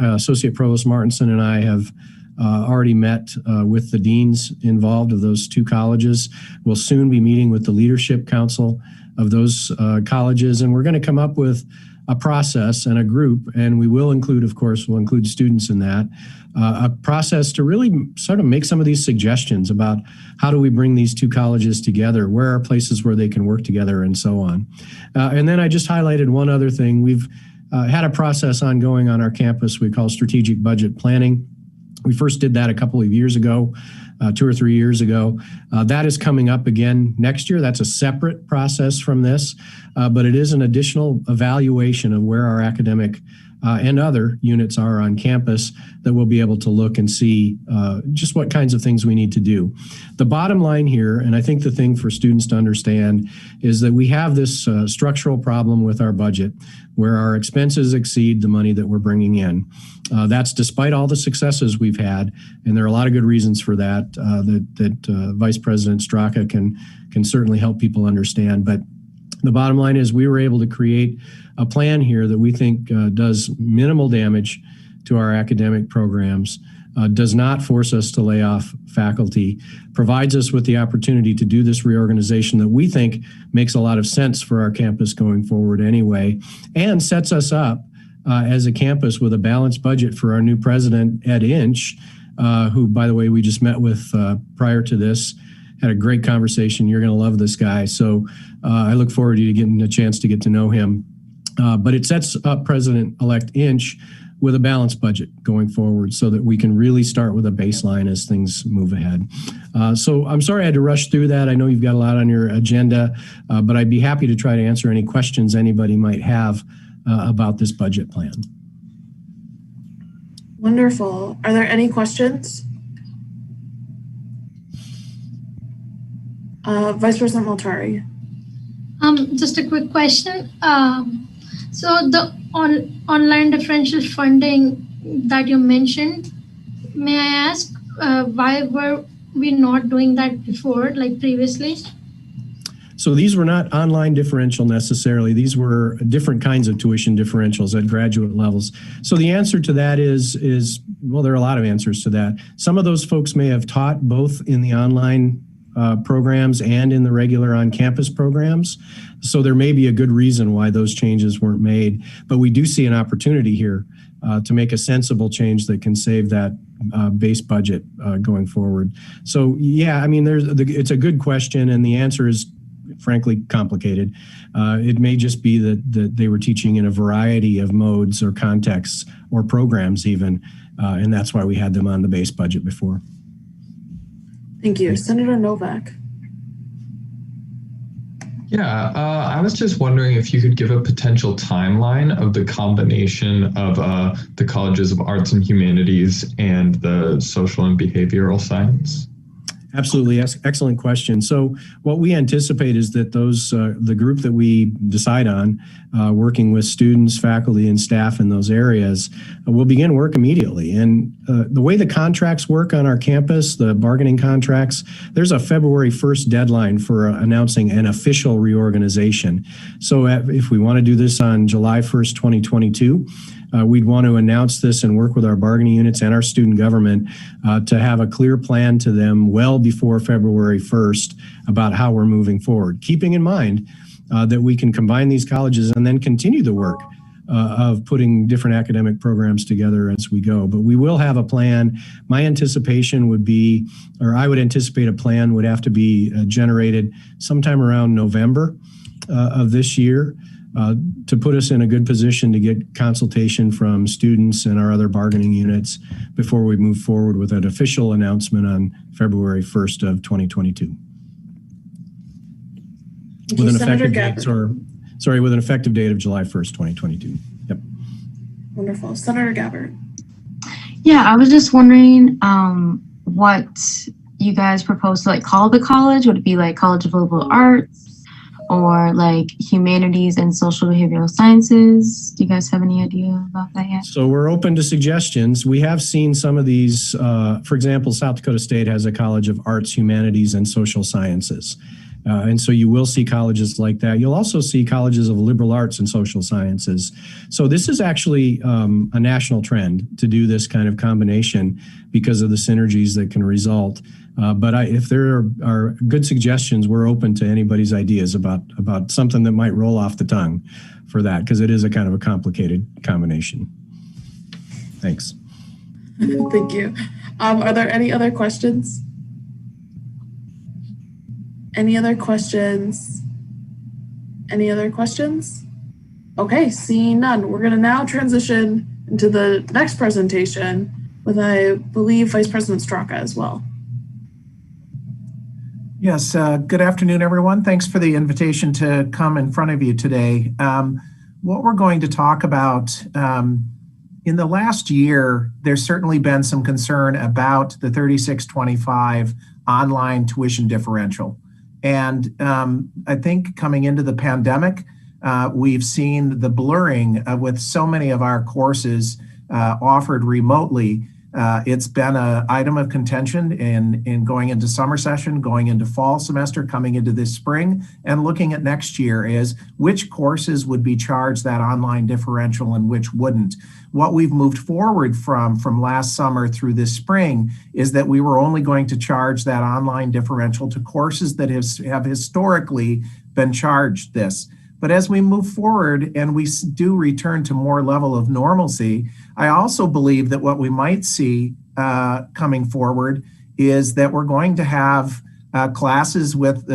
Associate Provost Martinson and I have already met with the deans involved of those two colleges. We'll soon be meeting with the leadership council of those colleges, and we're going to come up with a process and a group, and we will include, of course, we'll include students in that, a process to really sort of make some of these suggestions about how do we bring these two colleges together, where are places where they can work together, and so on. And then I just highlighted one other thing. We've had a process ongoing on our campus we call strategic budget planning. We first did that a couple of years ago, 2 or 3 years ago. That is coming up again next year. That's a separate process from this, but it is an additional evaluation of where our academic and other units are on campus that we'll be able to look and see just what kinds of things we need to do. The bottom line here, and I think the thing for students to understand, is that we have this structural problem with our budget where our expenses exceed the money that we're bringing in. That's despite all the successes we've had, and there are a lot of good reasons for that that Vice President Straka can certainly help people understand. But the bottom line is we were able to create a plan here that we think does minimal damage to our academic programs, does not force us to lay off faculty, provides us with the opportunity to do this reorganization that we think makes a lot of sense for our campus going forward anyway, and sets us up as a campus with a balanced budget for our new president, Ed Inch, who, by the way, we just met with prior to this. Had a great conversation. You're going to love this guy. So I look forward to you getting a chance to get to know him. But it sets up President-elect Inch with a balanced budget going forward so that we can really start with a baseline as things move ahead. So I'm sorry I had to rush through that. I know you've got a lot on your agenda, but I'd be happy to try to answer any questions anybody might have about this budget plan. Wonderful. Are there any questions? Vice President Multari. Just a quick question. So the online differential funding that you mentioned, may I ask why were we not doing that before, like previously? So these were not online differential necessarily. These were different kinds of tuition differentials at graduate levels. So the answer to that is well, there are a lot of answers to that. Some of those folks may have taught both in the online programs and in the regular on-campus programs. So there may be a good reason why those changes weren't made, but we do see an opportunity here to make a sensible change that can save that base budget going forward. So yeah, I mean, it's a good question, and the answer is frankly complicated. It may just be that they were teaching in a variety of modes or contexts or programs even, and that's why we had them on the base budget before. Thank you. Senator Novak. Yeah, I was just wondering if you could give a potential timeline of the combination of the Colleges of Arts and Humanities and the Social and Behavioral Science. Absolutely. Excellent question. So what we anticipate is that the group that we decide on, working with students, faculty, and staff in those areas, will begin work immediately. And the way the contracts work on our campus, the bargaining contracts, there's a February 1st deadline for announcing an official reorganization. So if we want to do this on July 1st, 2022, we'd want to announce this and work with our bargaining units and our student government to have a clear plan to them well before February 1st about how we're moving forward, keeping in mind that we can combine these colleges and then continue the work of putting different academic programs together as we go. But we will have a plan. My anticipation would be, or I would anticipate a plan would have to be generated sometime around November of this year. To put us in a good position to get consultation from students and our other bargaining units before we move forward with an official announcement on February 1st of 2022. With an effective date, with an effective date of July 1st, 2022. Yep. Wonderful. Senator Gabbard. Yeah, I was just wondering what you guys propose to call the college. Would it be College of Liberal Arts or Humanities and Social Behavioral Sciences? Do you guys have any idea about that yet? So we're open to suggestions. We have seen some of these, for example, South Dakota State has a College of Arts, Humanities, and Social Sciences. And so you will see colleges like that. You'll also see colleges of liberal arts and social sciences. So this is actually a national trend to do this kind of combination because of the synergies that can result. But if there are good suggestions, we're open to anybody's ideas about something that might roll off the tongue for that, because it is a kind of a complicated combination. Thanks. Thank you. Are there any other questions? Any other questions? Any other questions? Okay, seeing none, we're going to now transition into the next presentation with, I believe, Vice President Straka as well. Yes, good afternoon, everyone. Thanks for the invitation to come in front of you today. What we're going to talk about, in the last year, there's certainly been some concern about the 3625 online tuition differential. And I think coming into the pandemic, we've seen the blurring with so many of our courses offered remotely. It's been an item of contention in going into summer session, going into fall semester, coming into this spring, and looking at next year is which courses would be charged that online differential and which wouldn't. What we've moved forward from last summer through this spring is that we were only going to charge that online differential to courses that have historically been charged this. But as we move forward and we do return to more level of normalcy, I also believe that what we might see coming forward is that we're going to have classes with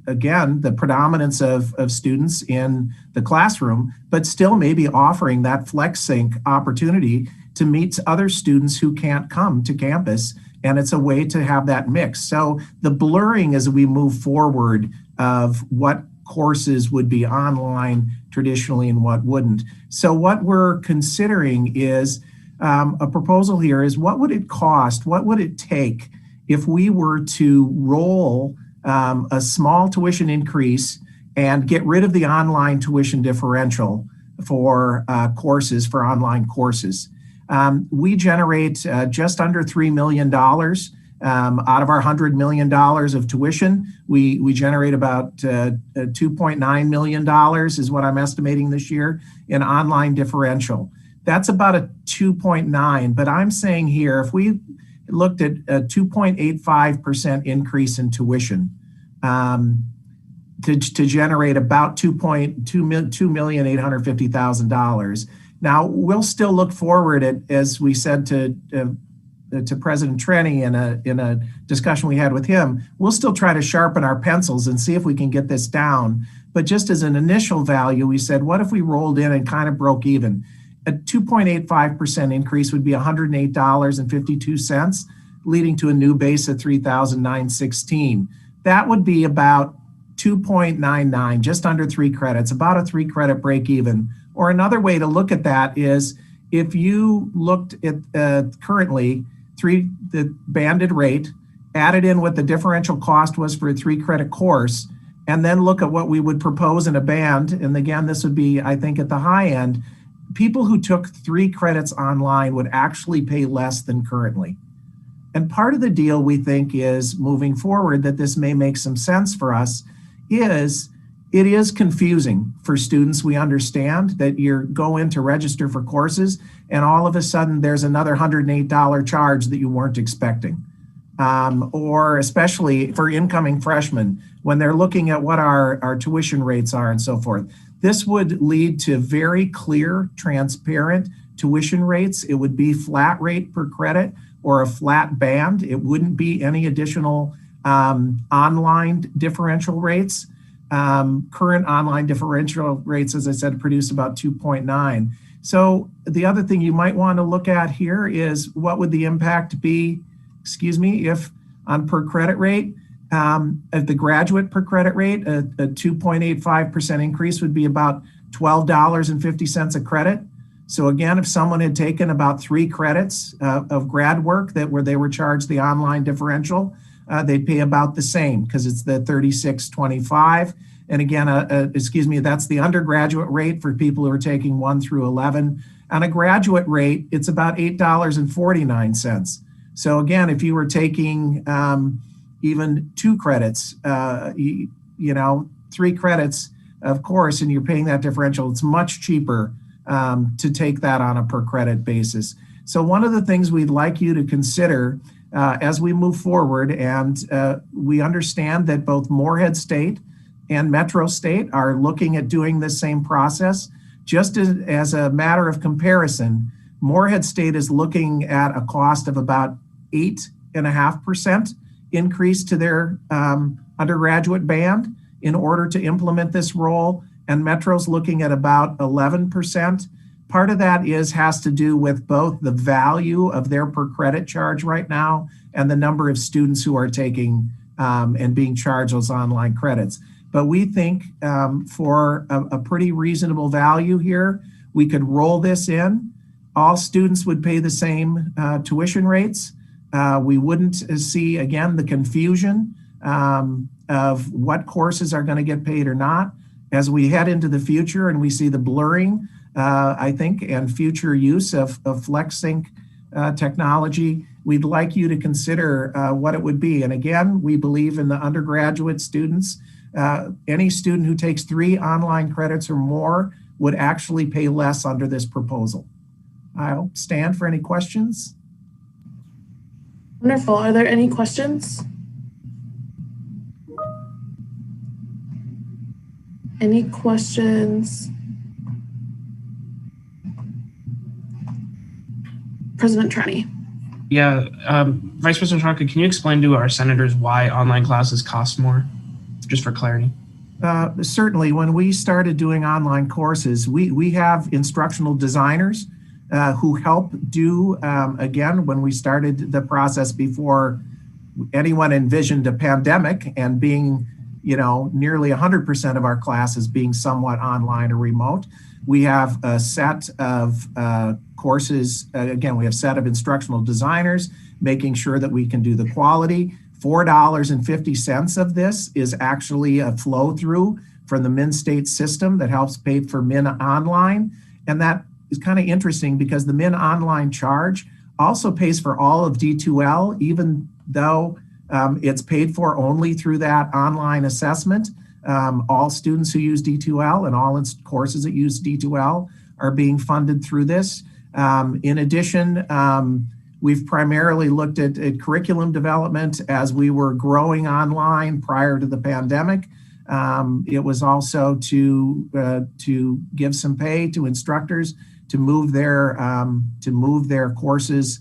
again, the predominance of students in the classroom, but still maybe offering that flex sync opportunity to meet other students who can't come to campus. And it's a way to have that mix. So the blurring as we move forward of what courses would be online traditionally and what wouldn't. So what we're considering is a proposal here is what would it cost? What would it take if we were to roll a small tuition increase and get rid of the online tuition differential for courses, for online courses? We generate just under $3 million out of our $100 million of tuition. We generate about $2.9 million is what I'm estimating this year in online differential. That's about a 2.9, but I'm saying here, if we looked at a 2.85% increase in tuition to generate about $2,850,000. Now, we'll still look forward at, as we said to President Trenny in a discussion we had with him, we'll still try to sharpen our pencils and see if we can get this down. But just as an initial value, we said, what if we rolled in and kind of broke even? A 2.85% increase would be $108.52, leading to a new base of $3,916. That would be about 2.99, just under 3 credits, about a 3 credit break even. Or another way to look at that is if you looked at currently the banded rate added in what the differential cost was for a 3-credit course, and then look at what we would propose in a band, and again, this would be, I think, at the high end, people who took 3 credits online would actually pay less than currently. And part of the deal we think is moving forward that this may make some sense for us is it is confusing for students. We understand that you go in to register for courses and all of a sudden there's another $108 charge that you weren't expecting. Or especially for incoming freshmen, when they're looking at what our tuition rates are and so forth. This would lead to very clear, transparent tuition rates. It would be flat rate per credit or a flat band. It wouldn't be any additional online differential rates. Current online differential rates, as I said, produce about 2.9. So the other thing you might want to look at here is what would the impact be, if on per credit rate, at the graduate per credit rate, a 2.85% increase would be about $12.50 a credit. So again, if someone had taken about 3 credits of grad work where they were charged the online differential, they'd pay about the same because it's the $36.25. And again, that's the undergraduate rate for people who are taking 1 through 11. On a graduate rate, it's about $8.49. So again, if you were taking even 2 credits, 3 credits, of course, and you're paying that differential, it's much cheaper to take that on a per credit basis. So one of the things we'd like you to consider as we move forward, and we understand that both Morehead State and Metro State are looking at doing this same process. Just as a matter of comparison, Morehead State is looking at a cost of about 8.5% increase to their undergraduate band in order to implement this role, and Metro's looking at about 11%. Part of that has to do with both the value of their per credit charge right now and the number of students who are taking and being charged those online credits. But we think for a pretty reasonable value here, we could roll this in. All students would pay the same tuition rates. We wouldn't see, again, the confusion of what courses are going to get paid or not. As we head into the future and we see the blurring, I think, and future use of FlexSync technology, we'd like you to consider what it would be. And again, we believe in the undergraduate students. Any student who takes 3 online credits or more would actually pay less under this proposal. I'll stand for any questions. Wonderful. Are there any questions? Any questions? President Trani. Yeah, Vice President Shonka, can you explain to our senators why online classes cost more, just for clarity? Certainly, when we started doing online courses, we have instructional designers who help do, again, when we started the process before anyone envisioned a pandemic and being, nearly 100% of our classes being somewhat online or remote. We have a set of courses. Again, we have a set of instructional designers, making sure that we can do the quality. $4.50 of this is actually a flow through from the Min State system that helps pay for Min Online. And that is kind of interesting because the Min Online charge also pays for all of D2L, even though it's paid for only through that online assessment. All students who use D2L and all courses that use D2L are being funded through this. In addition, we've primarily looked at curriculum development as we were growing online prior to the pandemic. It was also to give some pay to instructors to move their courses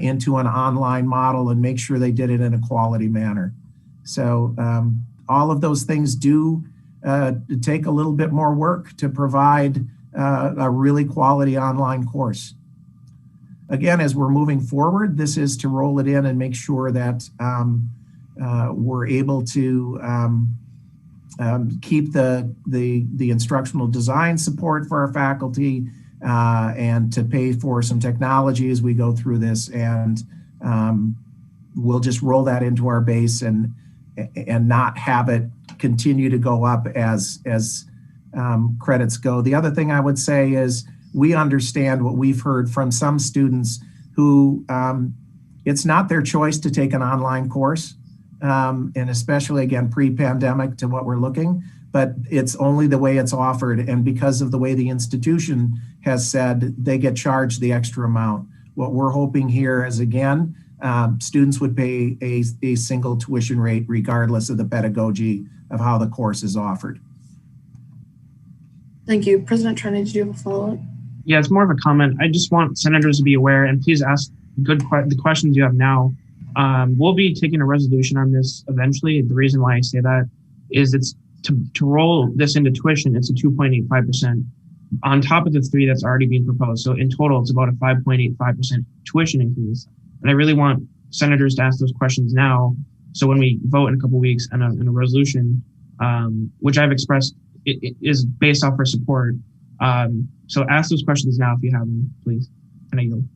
into an online model and make sure they did it in a quality manner. So all of those things do take a little bit more work to provide a really quality online course. Again, as we're moving forward, this is to roll it in and make sure that we're able to keep the instructional design support for our faculty and to pay for some technology as we go through this and we'll just roll that into our base and not have it continue to go up as credits go. The other thing I would say is we understand what we've heard from some students who it's not their choice to take an online course, and especially again pre-pandemic to what we're looking, but it's only the way it's offered, and because of the way the institution has said, they get charged the extra amount. What we're hoping here is, again, students would pay a single tuition rate regardless of the pedagogy of how the course is offered. Thank you. President Trenny, did you have a follow-up? Yeah, it's more of a comment. I just want senators to be aware, and please ask the questions you have now. We'll be taking a resolution on this eventually. The reason why I say that is it's to roll this into tuition, it's a 2.85% on top of the 3 that's already being proposed. So in total, it's about a 5.85% tuition increase. And I really want senators to ask those questions now. So when we vote in a couple of weeks on a resolution, which I've expressed it is based off our support. So ask those questions now if you have them, please. And I yield.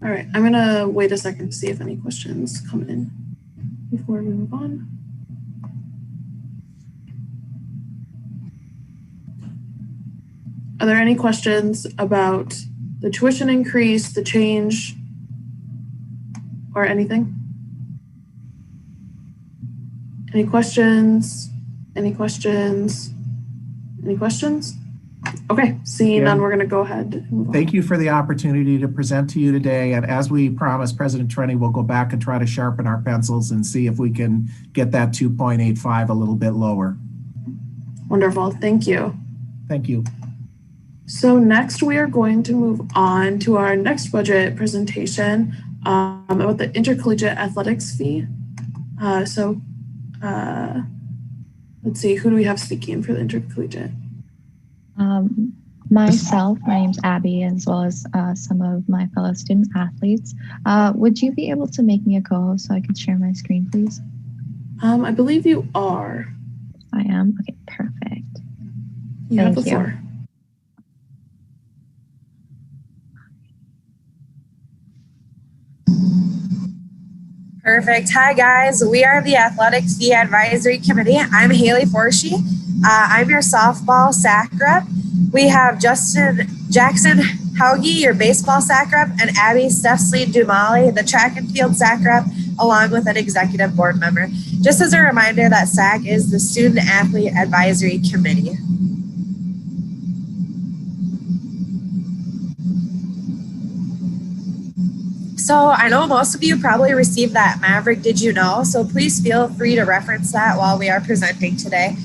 All right, I'm gonna wait a second to see if any questions come in before we move on. Are there any questions about the tuition increase, the change, or anything? Any questions? Any questions? Any questions? Okay, seeing none, we're going to go ahead and move on. Thank you for the opportunity to present to you today. And as we promised, President Trenny will go back and try to sharpen our pencils and see if we can get that 2.85 a little bit lower. Wonderful. Thank you. Thank you. So next we are going to move on to our next budget presentation about the intercollegiate athletics fee. Let's see, who do we have speaking for the intercollegiate? Myself, my name's Abby, as well as some of my fellow student athletes. Would you be able to make me a co-host so I could share my screen, please? I believe you are. I am? Okay, perfect. You have the floor. Perfect. Hi, guys. We are the Athletic Fee Advisory Committee. I'm Haley Forshee. I'm your softball SAC rep. We have Jackson Hauge, your baseball SAC rep, and Abby Stefsleen Dumali, the track and field SAC rep, along with an executive board member. Just as a reminder that SAC is the Student Athlete Advisory Committee. So I know most of you probably received that Maverick Did You Know? So please feel free to reference that while we are presenting today.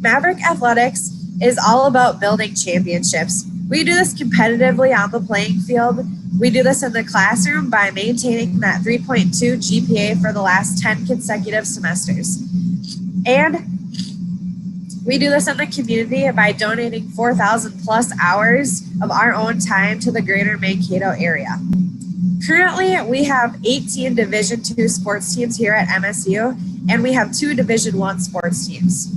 Maverick Athletics is all about building championships. We do this competitively on the playing field. We do this in the classroom by maintaining that 3.2 GPA for the last 10 consecutive semesters. And we do this in the community by donating 4,000 plus hours of our own time to the greater Mankato area. Currently, we have 18 Division II sports teams here at MSU, and we have 2 Division I sports teams.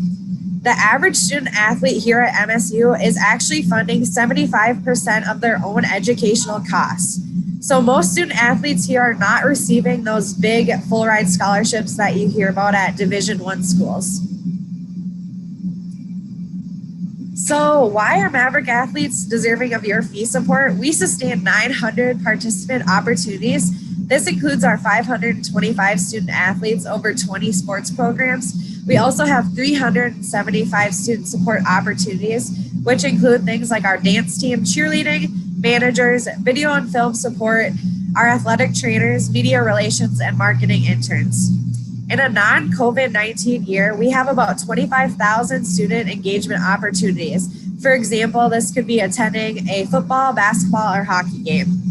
The average student athlete here at MSU is actually funding 75% of their own educational costs. So most student athletes here are not receiving those big full ride scholarships that you hear about at Division I schools. So why are Maverick athletes deserving of your fee support? We sustain 900 participant opportunities. This includes our 525 student athletes over 20 sports programs. We also have 375 student support opportunities, which include things like our dance team, cheerleading, managers, video and film support, our athletic trainers, media relations, and marketing interns. In a non-COVID-19 year, we have about 25,000 student engagement opportunities. For example, this could be attending a football, basketball, or hockey game.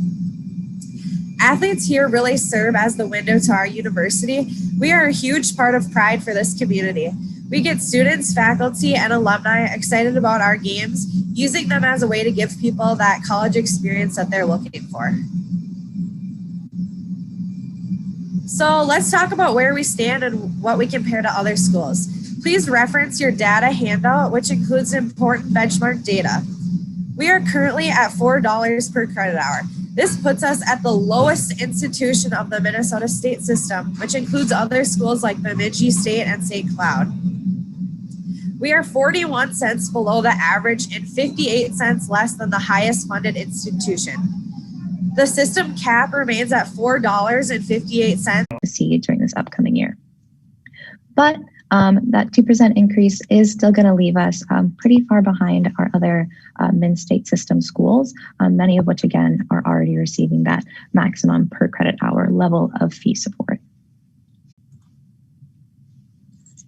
Athletes here really serve as the window to our university. We are a huge part of pride for this community. We get students, faculty, and alumni excited about our games, using them as a way to give people that college experience that they're looking for. So let's talk about where we stand and what we compare to other schools. Please reference your data handout, which includes important benchmark data. We are currently at $4 per credit hour. This puts us at the lowest institution of the Minnesota state system, which includes other schools like Bemidji State and St. Cloud. We are 41 cents below the average and 58 cents less than the highest funded institution. The system cap remains at $4.58. See during this upcoming year. But that 2% increase is still going to leave us pretty far behind our other min-state system schools, many of which, again, are already receiving that maximum per credit hour level of fee support.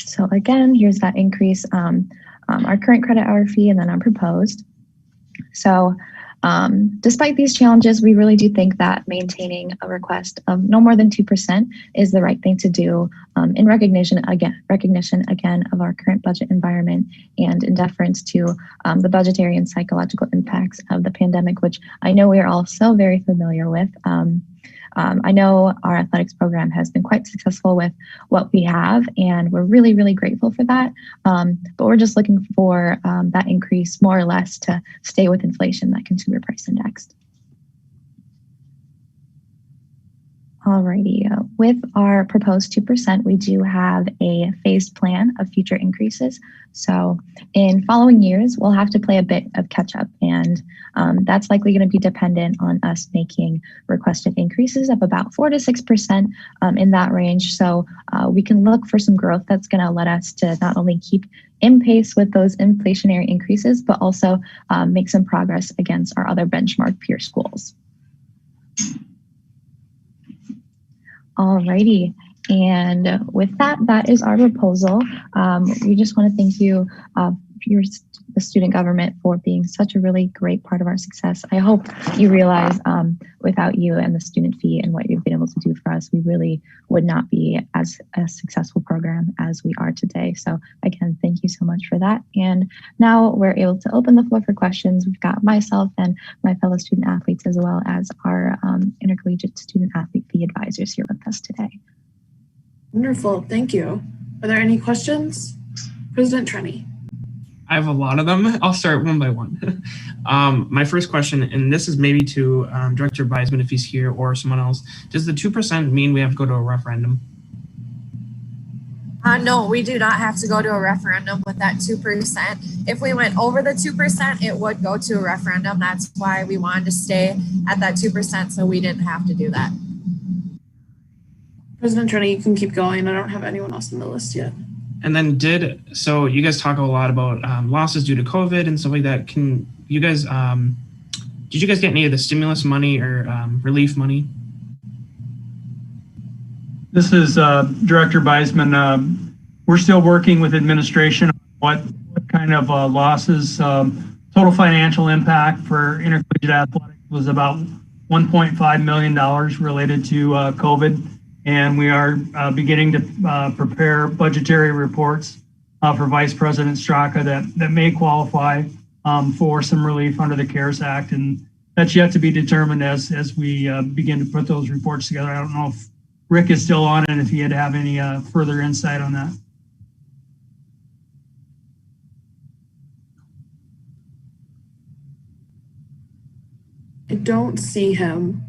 So again, here's that increase, our current credit hour fee and then our proposed. So despite these challenges, we really do think that maintaining a request of no more than 2% is the right thing to do in recognition again of our current budget environment and in deference to the budgetary and psychological impacts of the pandemic, which I know we are all so very familiar with. I know our athletics program has been quite successful with what we have, and we're really, really grateful for that. But we're just looking for that increase more or less to stay with inflation, that consumer price index. Alrighty, with our proposed 2%, we do have a phased plan of future increases. So in following years, we'll have to play a bit of catch up, and that's likely going to be dependent on us making requested increases of about 4 to 6% in that range. So we can look for some growth that's going to let us to not only keep in pace with those inflationary increases, but also make some progress against our other benchmark peer schools. Alrighty, and with that, that is our proposal. We just want to thank you, the student government, for being such a really great part of our success. I hope you realize without you and the student fee and what you've been able to do for us, we really would not be as a successful program as we are today. So again, thank you so much for that. And now we're able to open the floor for questions. We've got myself and my fellow student athletes, as well as our intercollegiate student athlete fee advisors here with us today. Wonderful, thank you. Are there any questions? President Trenny. I have a lot of them. I'll start one by one. My first question, and this is maybe to Director Beisman if he's here or someone else, does the 2% mean we have to go to a referendum? No, we do not have to go to a referendum with that 2%. If we went over the 2%, it would go to a referendum. That's why we wanted to stay at that 2%, so we didn't have to do that. President Trenny, you can keep going. I don't have anyone else on the list yet. And then so you guys talk a lot about losses due to COVID and stuff like that. Can you guys, did you guys get any of the stimulus money or relief money? This is Director Beisman. We're still working with administration on what kind of losses. Total financial impact for intercollegiate athletics was about $1.5 million related to COVID. And we are beginning to prepare budgetary reports for Vice President Straka that may qualify for some relief under the CARES Act. And that's yet to be determined as we begin to put those reports together. I don't know if Rick is still on and if he'd have any further insight on that. I don't see him.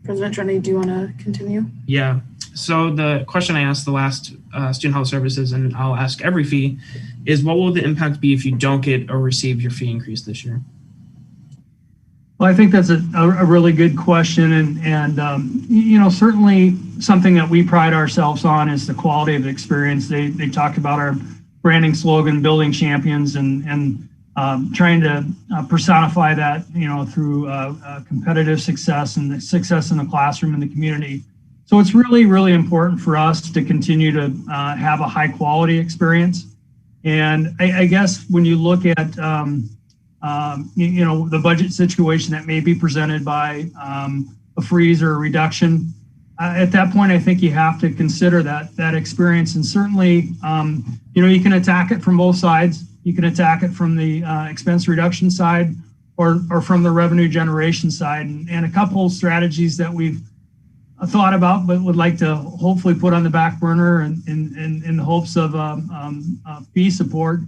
President Trenny, do you want to continue? Yeah. So the question I asked the last Student Health Services, and I'll ask every fee, is what will the impact be if you don't get or receive your fee increase this year? Well, I think that's a really good question. And you know, certainly something that we pride ourselves on is the quality of the experience. They talked about our branding slogan, building champions, and trying to personify that, you know, through competitive success and the success in the classroom and the community. So it's really, really important for us to continue to have a high quality experience. And I guess when you look at, you know, the budget situation that may be presented by a freeze or a reduction, at that point, I think you have to consider that experience. And certainly, you know, you can attack it from both sides. You can attack it from the expense reduction side or from the revenue generation side. And a couple of strategies that we've thought about but would like to hopefully put on the back burner in the hopes of fee support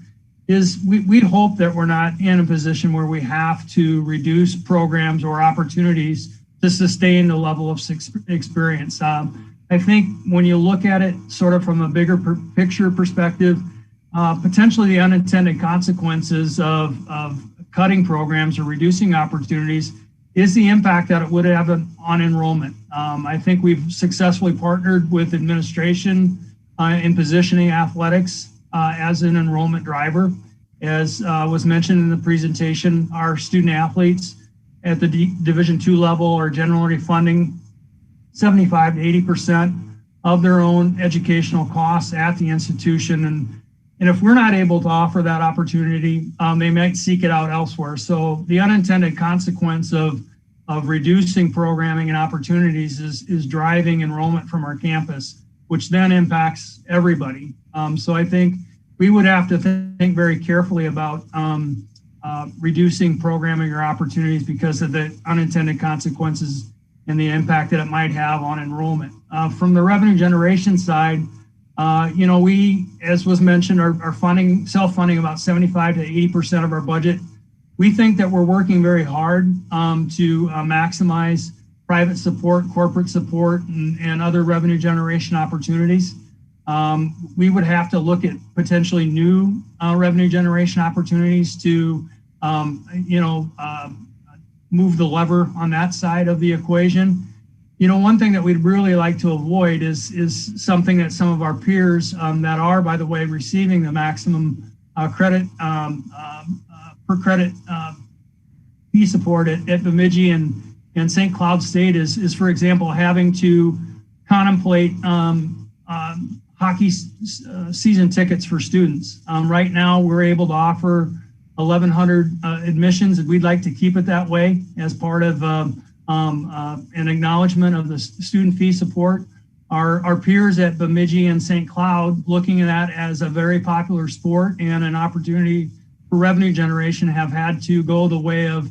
is we hope that we're not in a position where we have to reduce programs or opportunities to sustain the level of experience. I think when you look at it sort of from a bigger picture perspective, potentially the unintended consequences of cutting programs or reducing opportunities is the impact that it would have on enrollment. I think we've successfully partnered with administration in positioning athletics as an enrollment driver. As was mentioned in the presentation, our student athletes at the Division II level are generally funding 75 to 80% of their own educational costs at the institution. And if we're not able to offer that opportunity, they might seek it out elsewhere. So the unintended consequence of reducing programming and opportunities is driving enrollment from our campus, which then impacts everybody. So I think we would have to think very carefully about reducing programming or opportunities because of the unintended consequences and the impact that it might have on enrollment. From the revenue generation side, we, as was mentioned, are funding, self-funding about 75 to 80% of our budget. We think that we're working very hard to maximize private support, corporate support, and other revenue generation opportunities. We would have to look at potentially new revenue generation opportunities to, move the lever on that side of the equation. One thing that we'd really like to avoid is something that some of our peers that are, by the way, receiving the maximum credit per credit fee support at Bemidji and St. Cloud State is, for example, having to contemplate hockey season tickets for students. Right now, we're able to offer 1,100 admissions, and we'd like to keep it that way as part of an acknowledgement of the student fee support. Our peers at Bemidji and St. Cloud, looking at that as a very popular sport and an opportunity for revenue generation, have had to go the way of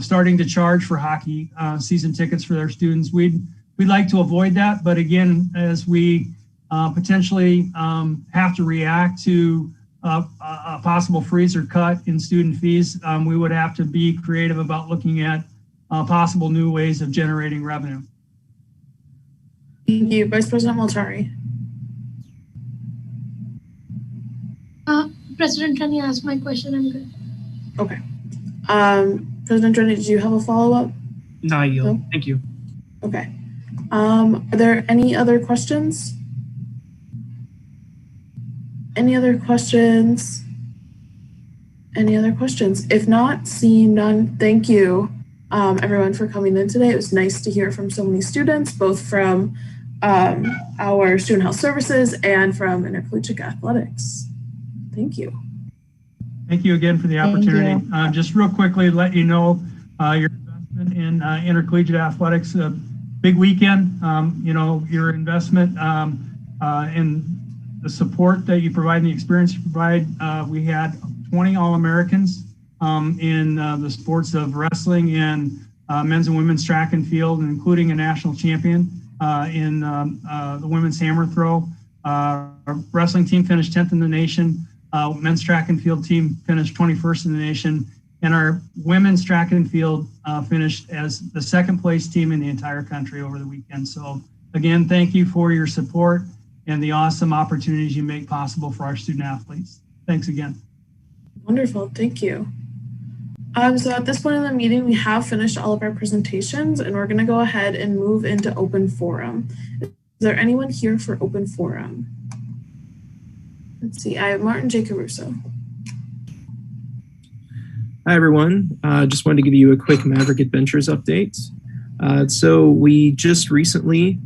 starting to charge for hockey season tickets for their students. We'd like to avoid that, but again, as we potentially have to react to a possible freeze or cut in student fees, we would have to be creative about looking at possible new ways of generating revenue. Thank you. Vice President Multari. President Trani asked my question. I'm good. Okay. President Trani, did you have a follow-up? No, I yield. No? Thank you. Okay. Are there any other questions? Any other questions? Any other questions? If not, seeing none, thank you everyone for coming in today. It was nice to hear from so many students, both from our student health services and from intercollegiate athletics. Thank you. Thank you again for the opportunity. Just real quickly, let you know your investment in intercollegiate athletics, a big weekend. Your investment in the support that you provide and the experience you provide. We had 20 All-Americans in the sports of wrestling and men's and women's track and field, including a national champion in the women's hammer throw. Our wrestling team finished 10th in the nation. Men's track and field team finished 21st in the nation. And our women's track and field finished as the second place team in the entire country over the weekend. So again, thank you for your support and the awesome opportunities you make possible for our student athletes. Thanks again. Wonderful, thank you. So at this point in the meeting, we have finished all of our presentations and we're gonna go ahead and move into open forum. Is there anyone here for open forum? Let's see, I have Martin J. Caruso. Hi everyone, just wanted to give you a quick Maverick Adventures update. So we just recently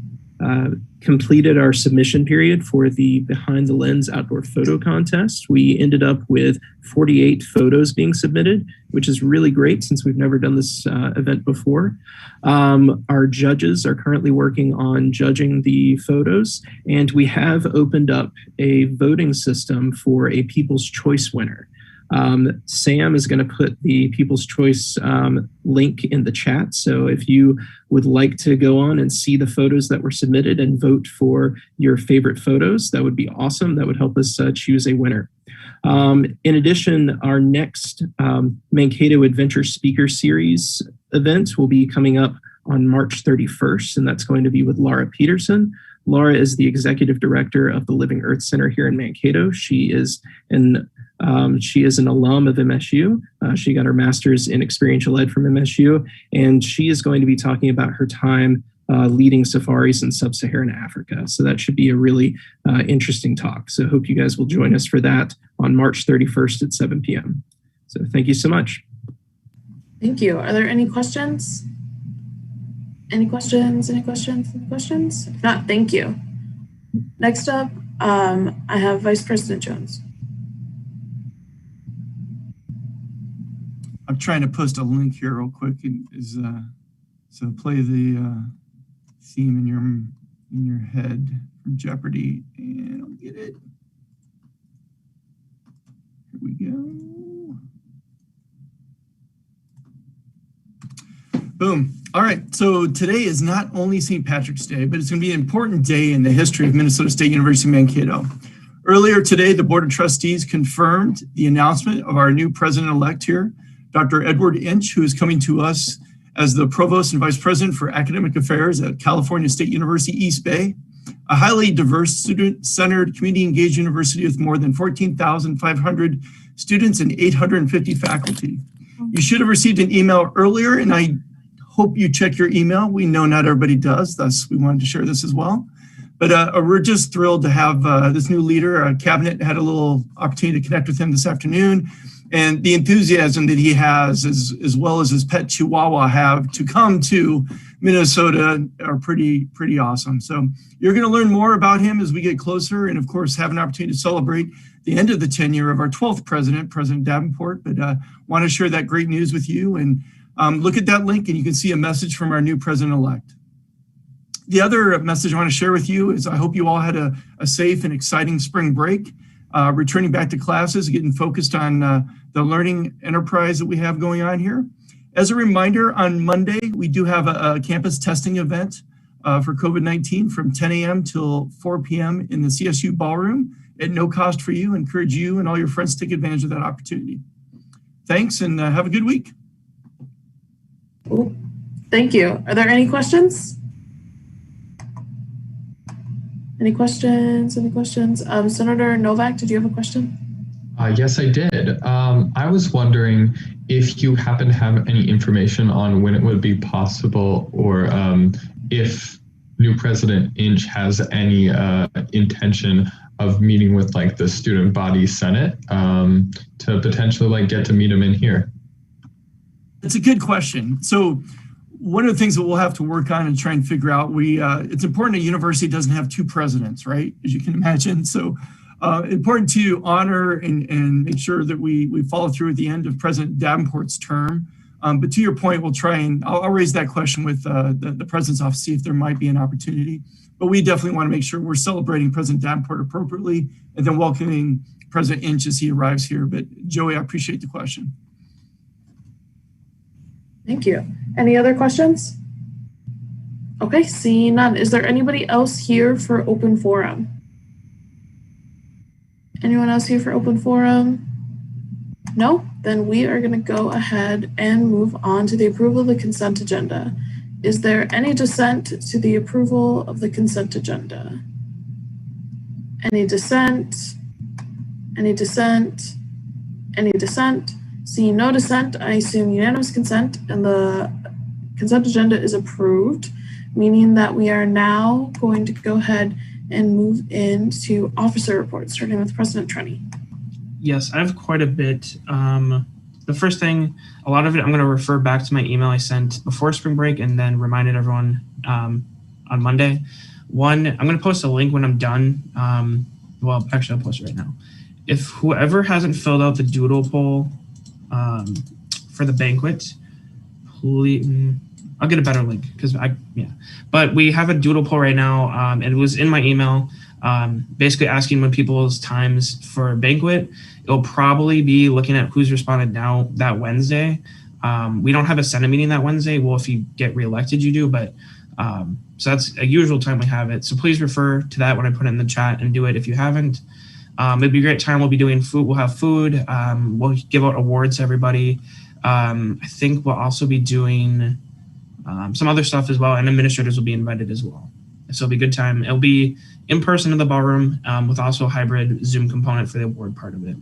completed our submission period for the Behind the Lens Outdoor Photo Contest. We ended up with 48 photos being submitted, which is really great since we've never done this event before. Our judges are currently working on judging the photos, and we have opened up a voting system for a People's Choice winner. Sam is going to put the People's Choice link in the chat. So if you would like to go on and see the photos that were submitted and vote for your favorite photos, that would be awesome. That would help us choose a winner. In addition, our next Mankato Adventure Speaker Series event will be coming up on March 31st, and that's going to be with Laura Peterson. Laura is the executive director of the Living Earth Center here in Mankato. She is an alum of MSU. She got her master's in experiential ed from MSU, and she is going to be talking about her time leading safaris in sub-Saharan Africa. So that should be a really interesting talk. So I hope you guys will join us for that on March 31st at 7 p.m. So thank you so much. Thank you. Are there any questions? Any questions? Any questions? Any questions? If not, thank you. Next up, I have Vice President Jones. I'm trying to post a link here real quick. So play the theme in your head from Jeopardy, and I'll get it. Here we go. Boom. All right, so today is not only St. Patrick's Day, but it's going to be an important day in the history of Minnesota State University Mankato. Earlier today, the Board of Trustees confirmed the announcement of our new president-elect here, Dr. Edward Inch, who is coming to us as the Provost and Vice President for Academic Affairs at California State University East Bay, a highly diverse, student-centered, community-engaged university with more than 14,500 students and 850 faculty. You should have received an email earlier, and I hope you check your email. We know not everybody does, thus we wanted to share this as well. But we're just thrilled to have this new leader. Our cabinet had a little opportunity to connect with him this afternoon, and the enthusiasm that he has, as well as his pet Chihuahua have to come to Minnesota, are pretty awesome. So you're going to learn more about him as we get closer, and of course have an opportunity to celebrate the end of the tenure of our 12th president, President Davenport. But want to share that great news with you, and look at that link and you can see a message from our new president-elect. The other message I want to share with you is I hope you all had a safe and exciting spring break, returning back to classes, getting focused on the learning enterprise that we have going on here. As a reminder, on Monday, we do have a campus testing event for COVID-19 from 10 a.m. till 4 p.m. in the CSU ballroom at no cost for you. I encourage you and all your friends to take advantage of that opportunity. Thanks, and have a good week. Thank you. Are there any questions? Any questions? Any questions? Senator Novak, did you have a question? Yes, I did. I was wondering if you happen to have any information on when it would be possible, or if new President Inch has any intention of meeting with like the student body senate to potentially like get to meet him in here. It's a good question. So one of the things that we'll have to work on and try and figure out, it's important a university doesn't have two presidents, right? As you can imagine. So important to honor and make sure that we follow through at the end of President Davenport's term. But to your point, we'll try and I'll raise that question with the president's office, see if there might be an opportunity. But we definitely want to make sure we're celebrating President Davenport appropriately and then welcoming President Inch as he arrives here. But Joey, I appreciate the question. Thank you. Any other questions? Okay, seeing none. Is there anybody else here for open forum? Anyone else here for open forum? No? Then we are going to go ahead and move on to the approval of the consent agenda. Is there any dissent to the approval of the consent agenda? Any dissent? Any dissent? Any dissent? Seeing no dissent, I assume unanimous consent, and the consent agenda is approved, meaning that we are now going to go ahead and move into officer reports, starting with President Trenny. Yes, I have quite a bit. The first thing, a lot of it, I'm going to refer back to my email I sent before spring break and then reminded everyone on Monday. One, I'm going to post a link when I'm done. Well, actually, I'll post it right now. If whoever hasn't filled out the doodle poll for the banquet, please, I'll get a better link because but we have a doodle poll right now, and it was in my email, basically asking when people's times for a banquet. It'll probably be looking at who's responded now that Wednesday. We don't have a Senate meeting that Wednesday. Well, if you get reelected, you do, but so that's a usual time we have it. So please refer to that when I put it in the chat and do it if you haven't. It'll be a great time. We'll be doing food. We'll have food. We'll give out awards to everybody. I think we'll also be doing some other stuff as well, and administrators will be invited as well. So it'll be a good time. It'll be in person in the ballroom with also a hybrid Zoom component for the award part of it.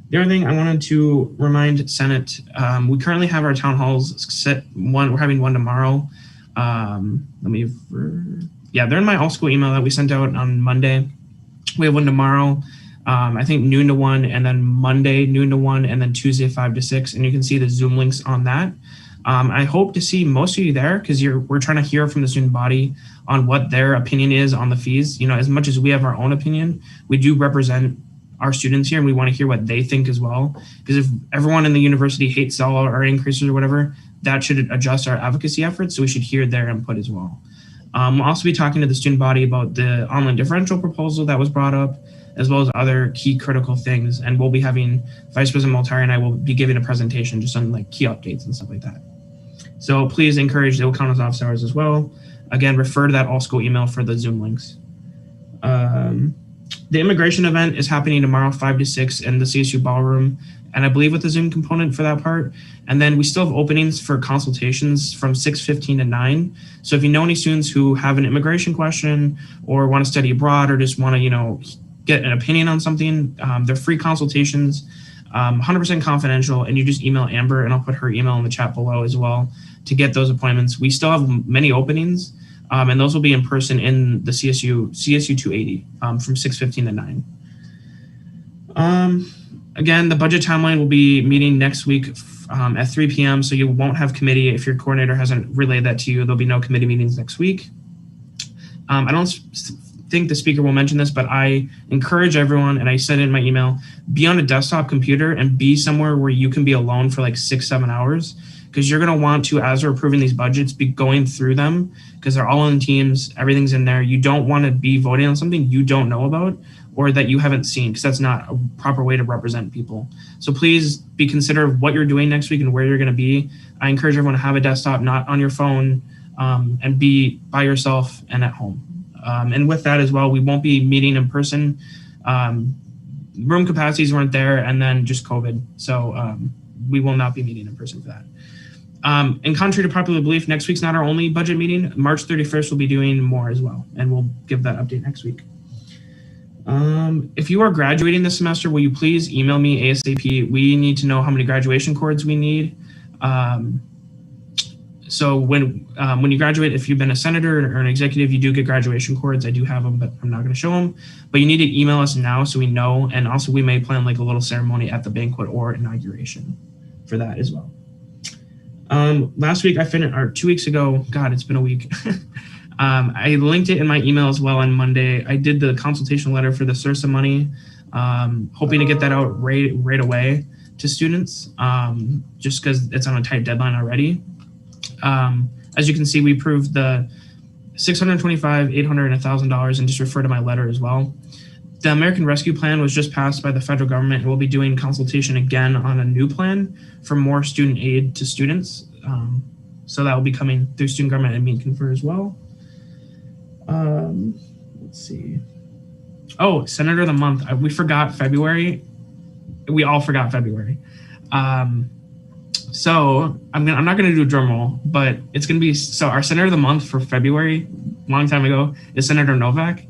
The other thing I wanted to remind Senate, we currently have our town halls set. We're having one tomorrow. They're in my all school email that we sent out on Monday. We have one tomorrow, I think noon to 1, and then Monday noon to 1, and then Tuesday 5 to 6. And you can see the Zoom links on that. I hope to see most of you there because we're trying to hear from the student body on what their opinion is on the fees. You know, as much as we have our own opinion, we do represent our students here, and we want to hear what they think as well. Because if everyone in the university hates all our increases or whatever, that should adjust our advocacy efforts. So we should hear their input as well. We'll also be talking to the student body about the online differential proposal that was brought up, as well as other key critical things. And we'll be having Vice President Multari and I will be giving a presentation just on like key updates and stuff like that. So please encourage, they will count as office hours as well. Again, refer to that all school email for the Zoom links. The immigration event is happening tomorrow, 5 to 6 in the CSU ballroom, and I believe with the Zoom component for that part. And then we still have openings for consultations from 6:15 to 9. So if you know any students who have an immigration question or want to study abroad or just want to, get an opinion on something, they're free consultations, 100% confidential, and you just email Amber and I'll put her email in the chat below as well to get those appointments. We still have many openings. And those will be in person in the CSU 280 from 6:15 to 9. Again, the budget timeline will be meeting next week at 3 p.m. So you won't have committee. If your coordinator hasn't relayed that to you, there'll be no committee meetings next week. I don't think the speaker will mention this, but I encourage everyone, and I said it in my email, be on a desktop computer and be somewhere where you can be alone for like 6-7 hours. Because you're going to want to, as we're approving these budgets, be going through them because they're all in teams, everything's in there. You don't want to be voting on something you don't know about or that you haven't seen, because that's not a proper way to represent people. So please be considerate of what you're doing next week and where you're going to be. I encourage everyone to have a desktop, not on your phone, and be by yourself and at home. And with that as well, we won't be meeting in person. Room capacities weren't there, and then just COVID. So we will not be meeting in person for that. And contrary to popular belief, next week's not our only budget meeting. March 31st, we'll be doing more as well, and we'll give that update next week. If you are graduating this semester, will you please email me ASAP? We need to know how many graduation cords we need. So when you graduate, if you've been a senator or an executive, you do get graduation cords. I do have them, but I'm not going to show them. But you need to email us now so we know, and also we may plan like a little ceremony at the banquet or inauguration for that as well. Last week I finished, or 2 weeks ago, God, it's been a week. I linked it in my email as well on Monday. I did the consultation letter for the SURSA money, hoping to get that out right away to students, just because it's on a tight deadline already. As you can see, we approved the $625, $800, and $1,000, and just refer to my letter as well. The American Rescue Plan was just passed by the federal government, and we'll be doing consultation again on a new plan for more student aid to students. So that will be coming through student government and meet confer as well. Let's see. Oh, Senator of the Month. We forgot February. We all forgot February. So I'm not gonna do a drum roll, but it's gonna be, so our Senator of the Month for February, long time ago, is Senator Novak.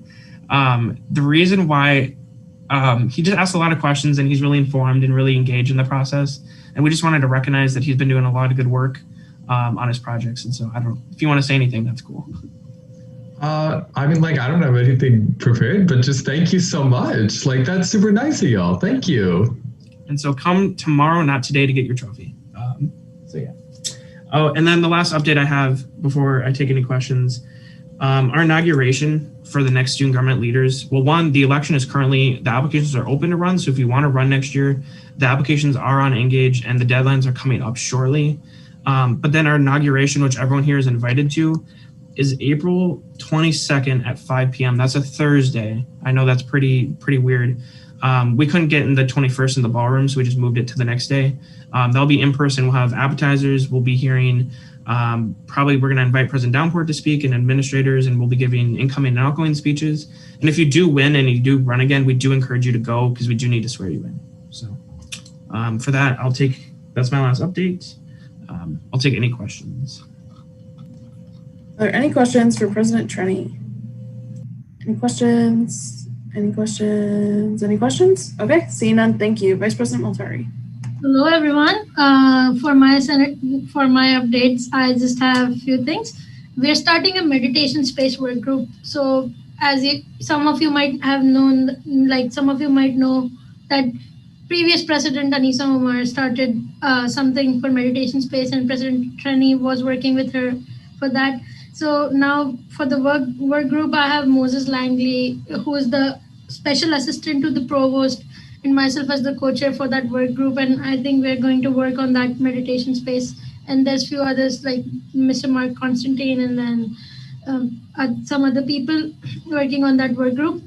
The reason why, he just asked a lot of questions and he's really informed and really engaged in the process. And we just wanted to recognize that he's been doing a lot of good work on his projects. And so if you want to say anything, that's cool. I don't have anything prepared, but just thank you so much. That's super nice of y'all. Thank you. And so come tomorrow, not today, to get your trophy. So yeah. Oh, and then the last update I have before I take any questions, our inauguration for the next student government leaders. Well, one, the election is currently, the applications are open to run. So if you want to run next year, the applications are on Engage and the deadlines are coming up shortly. But then our inauguration, which everyone here is invited to, is April 22nd at 5 p.m. That's a Thursday. I know that's pretty weird. We couldn't get in the 21st in the ballroom, so we just moved it to the next day. That'll be in person. We'll have appetizers. We'll be hearing Probably we're going to invite President Downport to speak and administrators, and we'll be giving incoming and outgoing speeches. And if you do win and you do run again, we do encourage you to go because we do need to swear you in. So for that, that's my last update. I'll take any questions. Are there any questions for President Trenny? Any questions? Any questions? Any questions? Okay, seeing none, thank you. Vice President Multari. Hello, everyone. For my updates, I just have a few things. We're starting a meditation space work group. So as some of you might have known, some of you might know that previous President Anisa Omar started something for meditation space, and President Trenny was working with her for that. So now for the work group, I have Moses Langley, who is the special assistant to the provost, and myself as the co-chair for that work group. And I think we're going to work on that meditation space. And there's a few others like Mr. Mark Constantine, and then some other people working on that work group.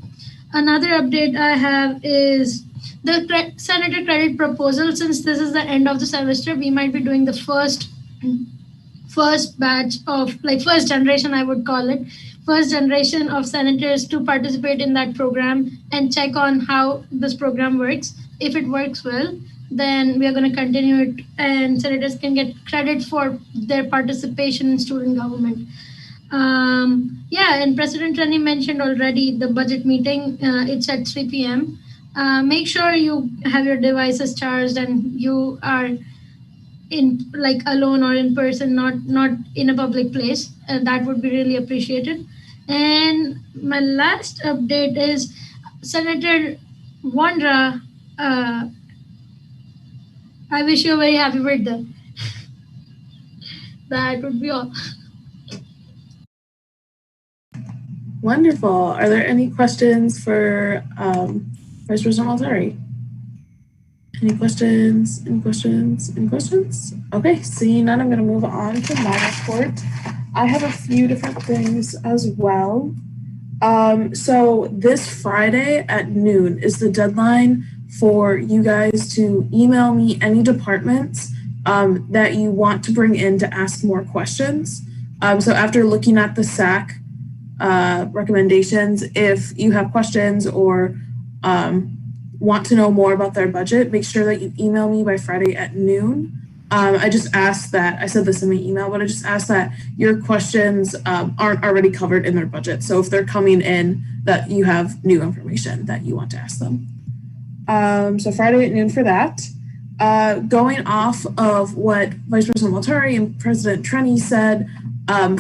Another update I have is the Senator credit proposal. Since this is the end of the semester, we might be doing the first batch of first generation, I would call it, first generation of senators to participate in that program and check on how this program works. If it works well, then we are going to continue it, and senators can get credit for their participation in student government. And President Rennie mentioned already the budget meeting. It's at 3 p.m. Make sure you have your devices charged and you are in alone or in person, not in a public place. That would be really appreciated. And my last update is Senator Wandra. I wish you a very happy birthday. That would be all. Wonderful. Are there any questions for Vice President Maltari? Any questions? Any questions? Any questions? Okay, seeing none, I'm going to move on to my report. I have a few different things as well. So this Friday at noon is the deadline for you guys to email me any departments that you want to bring in to ask more questions. So after looking at the SAC recommendations, if you have questions or want to know more about their budget, make sure that you email me by Friday at noon. I just asked that, I said this in my email, but I just asked that your questions aren't already covered in their budget. So if they're coming in, that you have new information that you want to ask them. So Friday at noon for that. Going off of what Vice President Maltari and President Trenny said,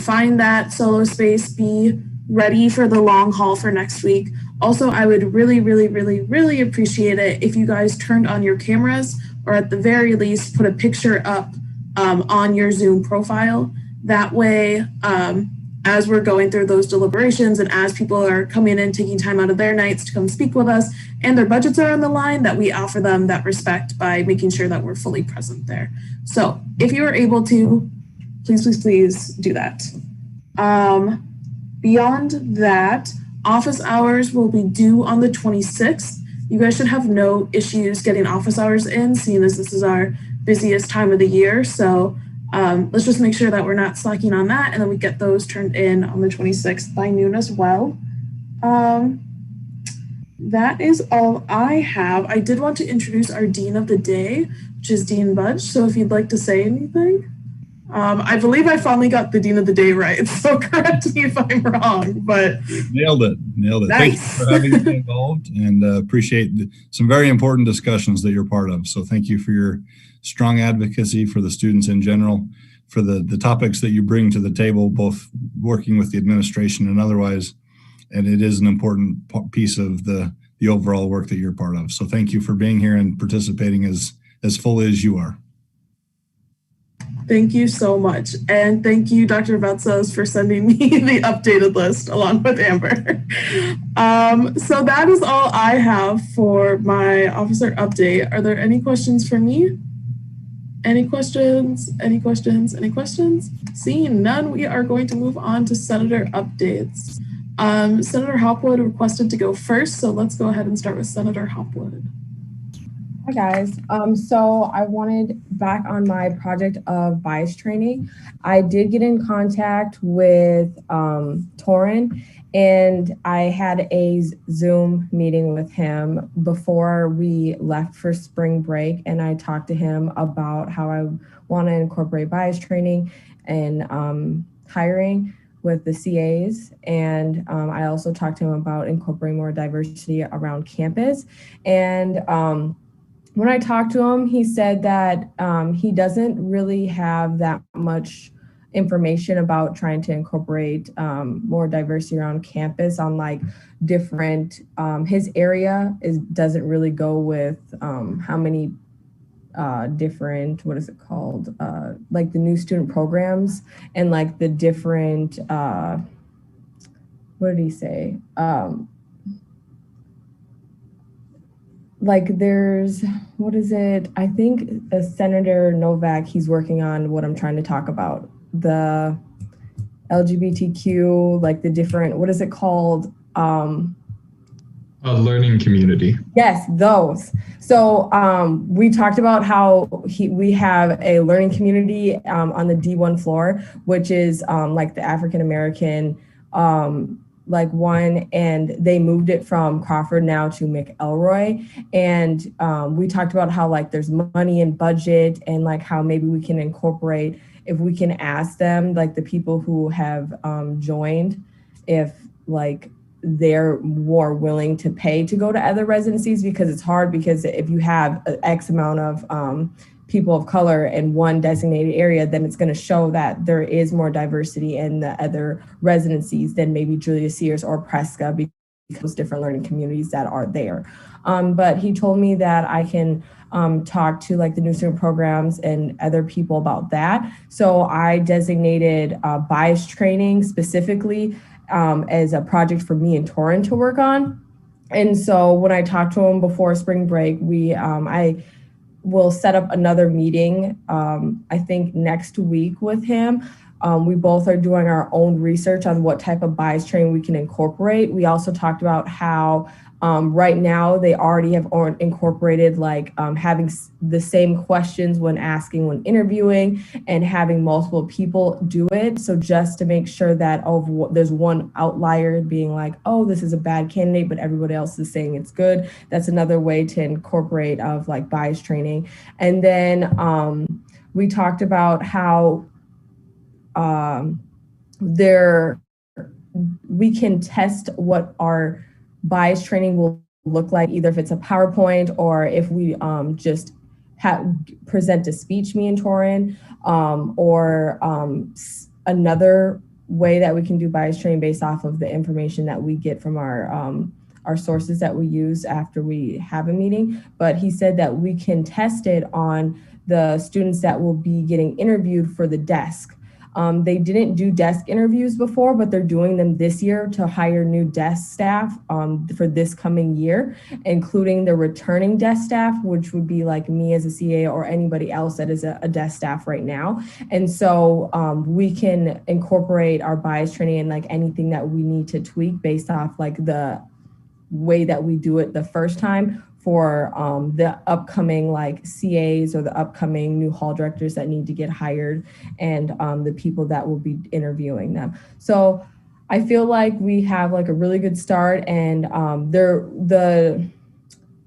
find that solo space, be ready for the long haul for next week. Also, I would really, really, really, really appreciate it if you guys turned on your cameras, or at the very least put a picture up on your Zoom profile. That way, as we're going through those deliberations and as people are coming in, taking time out of their nights to come speak with us and their budgets are on the line, that we offer them that respect by making sure that we're fully present there. So if you are able to, please, please, please do that. Beyond that, office hours will be due on the 26th. You guys should have no issues getting office hours in, seeing as this is our busiest time of the year. So let's just make sure that we're not slacking on that, and then we get those turned in on the 26th by noon as well. That is all I have. I did want to introduce our Dean of the Day, which is Dean Budge. So if you'd like to say anything. I believe I finally got the Dean of the Day right, so correct me if I'm wrong, but. Nailed it. Nice. Thank you for having me involved, and appreciate some very important discussions that you're part of. So thank you for your strong advocacy for the students in general, for the topics that you bring to the table, both working with the administration and otherwise. And it is an important piece of the overall work that you're part of. So thank you for being here and participating as fully as you are. Thank you so much. And thank you, Dr. Betzos, for sending me the updated list along with Amber. So that is all I have for my officer update. Are there any questions for me? Any questions? Any questions? Any questions? Seeing none, we are going to move on to Senator updates. Senator Hopwood requested to go first, so let's go ahead and start with Senator Hopwood. Hi guys. So I wanted back on my project of bias training. I did get in contact with Torin, and I had a Zoom meeting with him before we left for spring break, and I talked to him about how I want to incorporate bias training and hiring with the CAs. And I also talked to him about incorporating more diversity around campus. And when I talked to him, he said that he doesn't really have that much information about trying to incorporate more diversity around campus on like different, his area doesn't really go with how many different, what is it called? Like the new student programs and like the different, what did he say? Like there's, what is it? I think Senator Novak, he's working on what I'm trying to talk about. The LGBTQ, like the different, what is it called? A learning community. Yes, those. So we talked about how we have a learning community on the D1 floor, which is like the African American like one, and they moved it from Crawford now to McElroy. And we talked about how like there's money and budget and like how maybe we can incorporate, if we can ask them, like the people who have joined, if like they're more willing to pay to go to other residencies, because it's hard, because if you have an X amount of people of color in one designated area, then it's going to show that there is more diversity in the other residencies than maybe Julius Sears or Presca, because different learning communities that are there. But he told me that I can talk to like the new student programs and other people about that. So I designated bias training specifically as a project for me and Torin to work on. And so when I talked to him before spring break, I will set up another meeting, I think next week with him. We both are doing our own research on what type of bias training we can incorporate. We also talked about how right now they already have incorporated like having the same questions when interviewing, and having multiple people do it. So just to make sure that there's one outlier being like, oh, this is a bad candidate, but everybody else is saying it's good. That's another way to incorporate of like bias training. And then we talked about how we can test what our bias training will look like, either if it's a PowerPoint or if we just present a speech, me and Torin, or another way that we can do bias training based off of the information that we get from our sources that we use after we have a meeting. But he said that we can test it on the students that will be getting interviewed for the desk. They didn't do desk interviews before, but they're doing them this year to hire new desk staff for this coming year, including the returning desk staff, which would be like me as a CA or anybody else that is a desk staff right now. And so we can incorporate our bias training and like anything that we need to tweak based off like the way that we do it the first time for the upcoming like CAs or the upcoming new hall directors that need to get hired, and the people that will be interviewing them. So I feel like we have like a really good start, and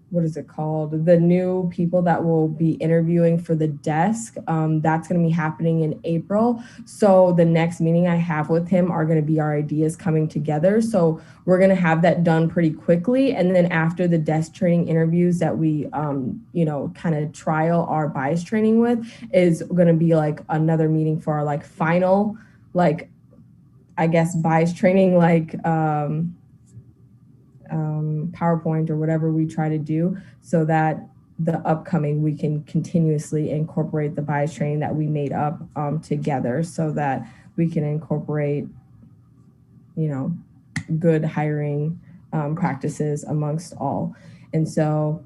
what is it called? The new people that will be interviewing for the desk, that's going to be happening in April. So the next meeting I have with him are going to be our ideas coming together. So we're going to have that done pretty quickly. And then after the desk training interviews that we, kind of trial our bias training with, is going to be like another meeting for our like final, like, I guess, bias training, like, PowerPoint or whatever we try to do, so that the upcoming we can continuously incorporate the bias training that we made up together, so that we can incorporate, good hiring practices amongst all. And so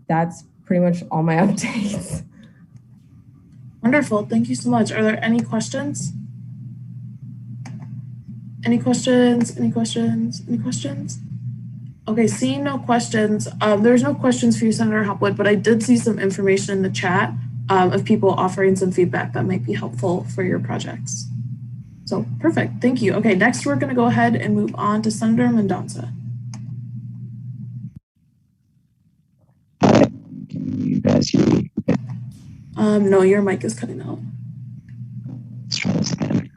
that's pretty much all my updates. Wonderful. Thank you so much. Are there any questions? Any questions? Any questions? Any questions? Okay, seeing no questions. There's no questions for you, Senator Hopwood, but I did see some information in the chat of people offering some feedback that might be helpful for your projects. So perfect, thank you. Okay, next we're gonna go ahead and move on to Senator Mendonça. Can you guys hear me? No, your mic is cutting out. Let's try this again.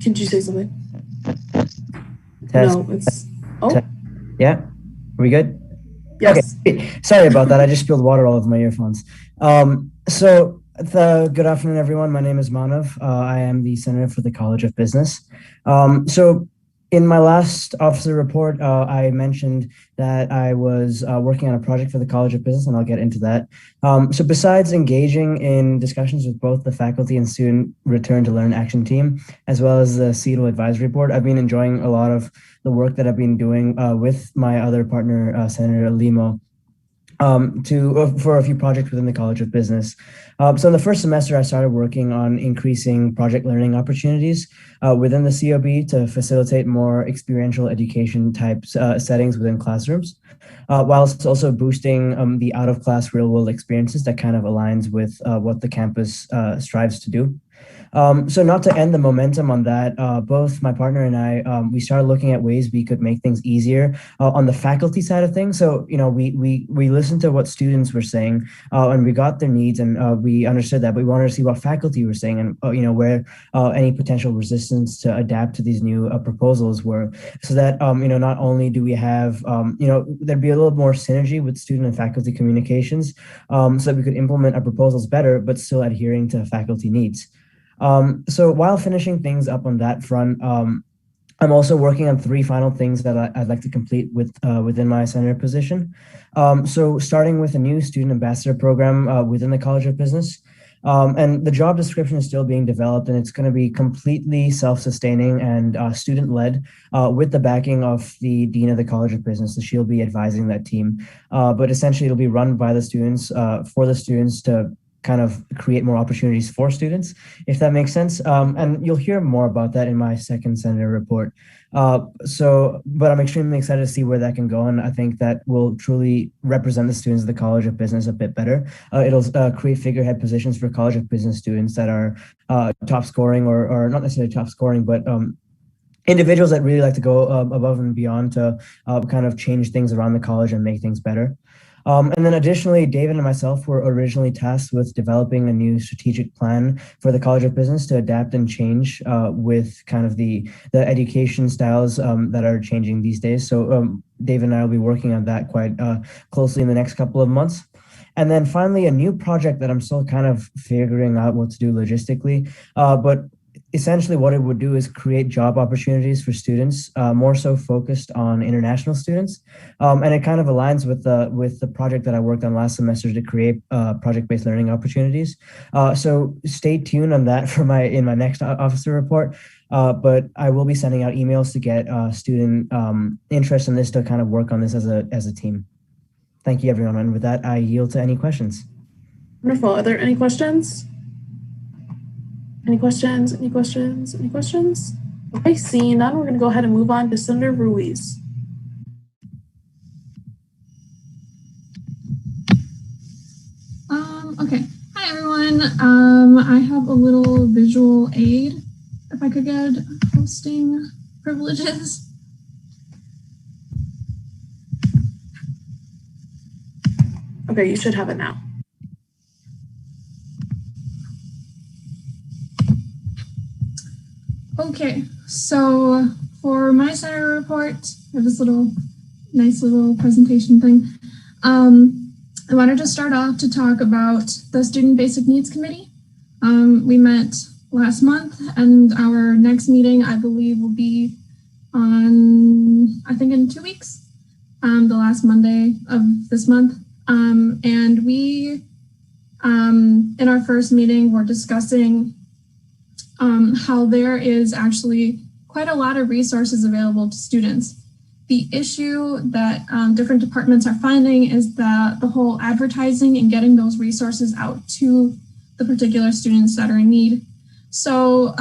Could you say something? Test. No, it's, oh. Yeah, are we good? Yes. Okay, sorry about that. I just spilled water all over my earphones. Good afternoon, everyone. My name is Manav. I am the Senator for the College of Business. In my last officer report, I mentioned that I was working on a project for the College of Business, and I'll get into that. So besides engaging in discussions with both the faculty and student return to learn action team, as well as the CETO advisory board, I've been enjoying a lot of the work that I've been doing with my other partner, Senator Limo, for a few projects within the College of Business. So in the first semester, I started working on increasing project learning opportunities within the COB to facilitate more experiential education type settings within classrooms, whilst also boosting the out-of-class real-world experiences that kind of aligns with what the campus strives to do. So not to end the momentum on that, both my partner and I, we started looking at ways we could make things easier on the faculty side of things. So, we listened to what students were saying and we got their needs, and we understood that, but we wanted to see what faculty were saying and, where any potential resistance to adapt to these new proposals were, so that, not only do we have, there'd be a little more synergy with student and faculty communications, so that we could implement our proposals better, but still adhering to faculty needs. So while finishing things up on that front, I'm also working on 3 final things that I'd like to complete within my senator position. So starting with a new student ambassador program within the College of Business. And the job description is still being developed, and it's going to be completely self-sustaining and student-led with the backing of the Dean of the College of Business. So she'll be advising that team. But essentially, it'll be run by the students for the students to kind of create more opportunities for students, if that makes sense. And you'll hear more about that in my second senator report. But I'm extremely excited to see where that can go. And I think that will truly represent the students of the College of Business a bit better. It'll create figurehead positions for College of Business students that are top scoring or not necessarily top scoring, but individuals that really like to go above and beyond to kind of change things around the college and make things better. And then additionally, David and myself were originally tasked with developing a new strategic plan for the College of Business to adapt and change with kind of the education styles that are changing these days. So David and I will be working on that quite closely in the next couple of months. And then finally, a new project that I'm still kind of figuring out what to do logistically, but essentially what it would do is create job opportunities for students, more so focused on international students. And it kind of aligns with the project that I worked on last semester to create project-based learning opportunities. So stay tuned on that in my next officer report. But I will be sending out emails to get student interest in this to kind of work on this as a team. Thank you, everyone. And with that, I yield to any questions. Wonderful. Are there any questions? Any questions? Any questions? Any questions? Okay, seeing none, we're going to go ahead and move on to Senator Ruiz. Okay. Hi, everyone. I have a little visual aid. If I could get hosting privileges. Okay, you should have it now. Okay, so for my senator report, I have this nice little presentation thing. I wanted to start off to talk about the Student Basic Needs Committee. We met last month, and our next meeting, I believe, will be on, I think in 2 weeks, the last Monday of this month. And we, in our first meeting, we're discussing how there is actually quite a lot of resources available to students. The issue that different departments are finding is that the whole advertising and getting those resources out to the particular students that are in need So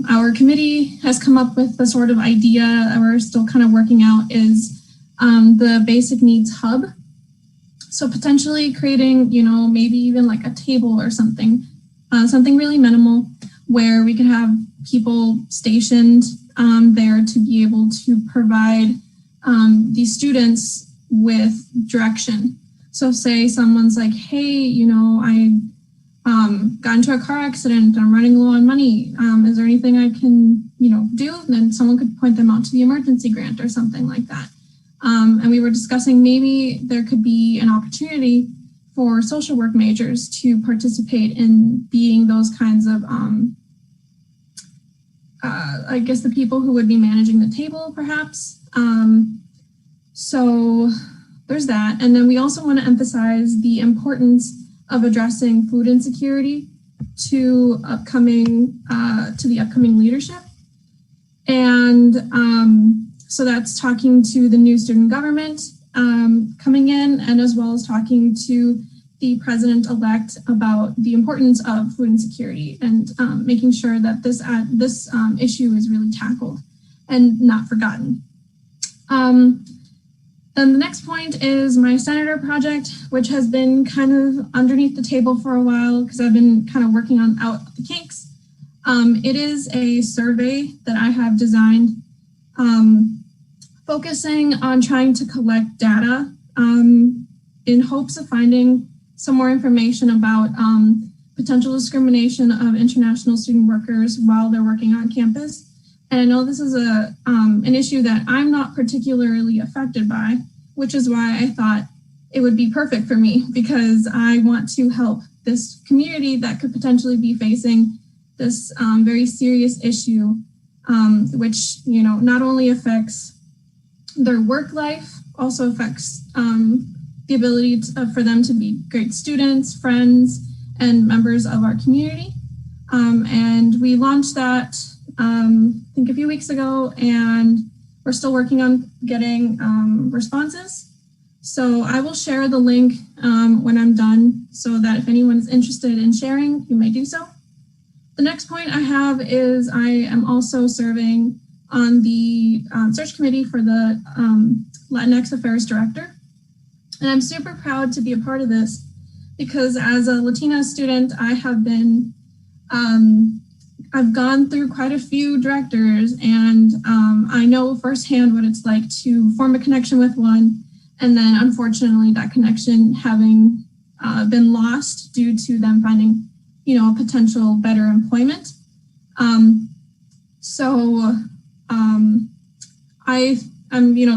our committee has come up with the sort of idea that we're still kind of working out is the basic needs hub. So potentially creating, maybe even like a table or something, something really minimal where we could have people stationed there to be able to provide these students with direction. So say someone's like, hey, I got into a car accident, I'm running low on money. Is there anything I can, do? And then someone could point them out to the emergency grant or something like that. And we were discussing maybe there could be an opportunity for social work majors to participate in being those kinds of, I guess the people who would be managing the table perhaps. So there's that. And then we also want to emphasize the importance of addressing food insecurity to the upcoming leadership. And so that's talking to the new student government coming in, and as well as talking to the president-elect about the importance of food insecurity and making sure that this issue is really tackled and not forgotten. Then the next point is my senator project, which has been kind of underneath the table for a while because I've been kind of working on out the kinks. It is a survey that I have designed focusing on trying to collect data in hopes of finding some more information about potential discrimination of international student workers while they're working on campus. And I know this is an issue that I'm not particularly affected by, which is why I thought it would be perfect for me because I want to help this community that could potentially be facing this very serious issue, which not only affects their work life, also affects the ability for them to be great students, friends, and members of our community. And we launched that I think a few weeks ago, and we're still working on getting responses. So I will share the link when I'm done so that if anyone is interested in sharing, you may do so. The next point I have is I am also serving on the search committee for the Latinx Affairs Director. And I'm super proud to be a part of this because as a Latina student, I have been I've gone through quite a few directors, and I know firsthand what it's like to form a connection with one, and then unfortunately that connection having been lost due to them finding, a potential better employment.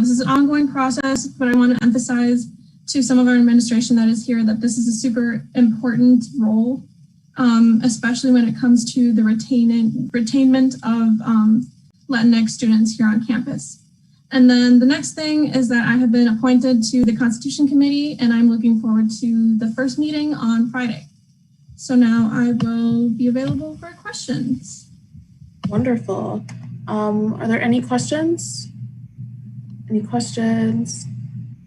This is an ongoing process, but I want to emphasize to some of our administration that is here that this is a super important role. Especially when it comes to the retainment of Latinx students here on campus. And then the next thing is that I have been appointed to the Constitution Committee, and I'm looking forward to the first meeting on Friday. So now I will be available for questions. Wonderful. Are there any questions? Any questions?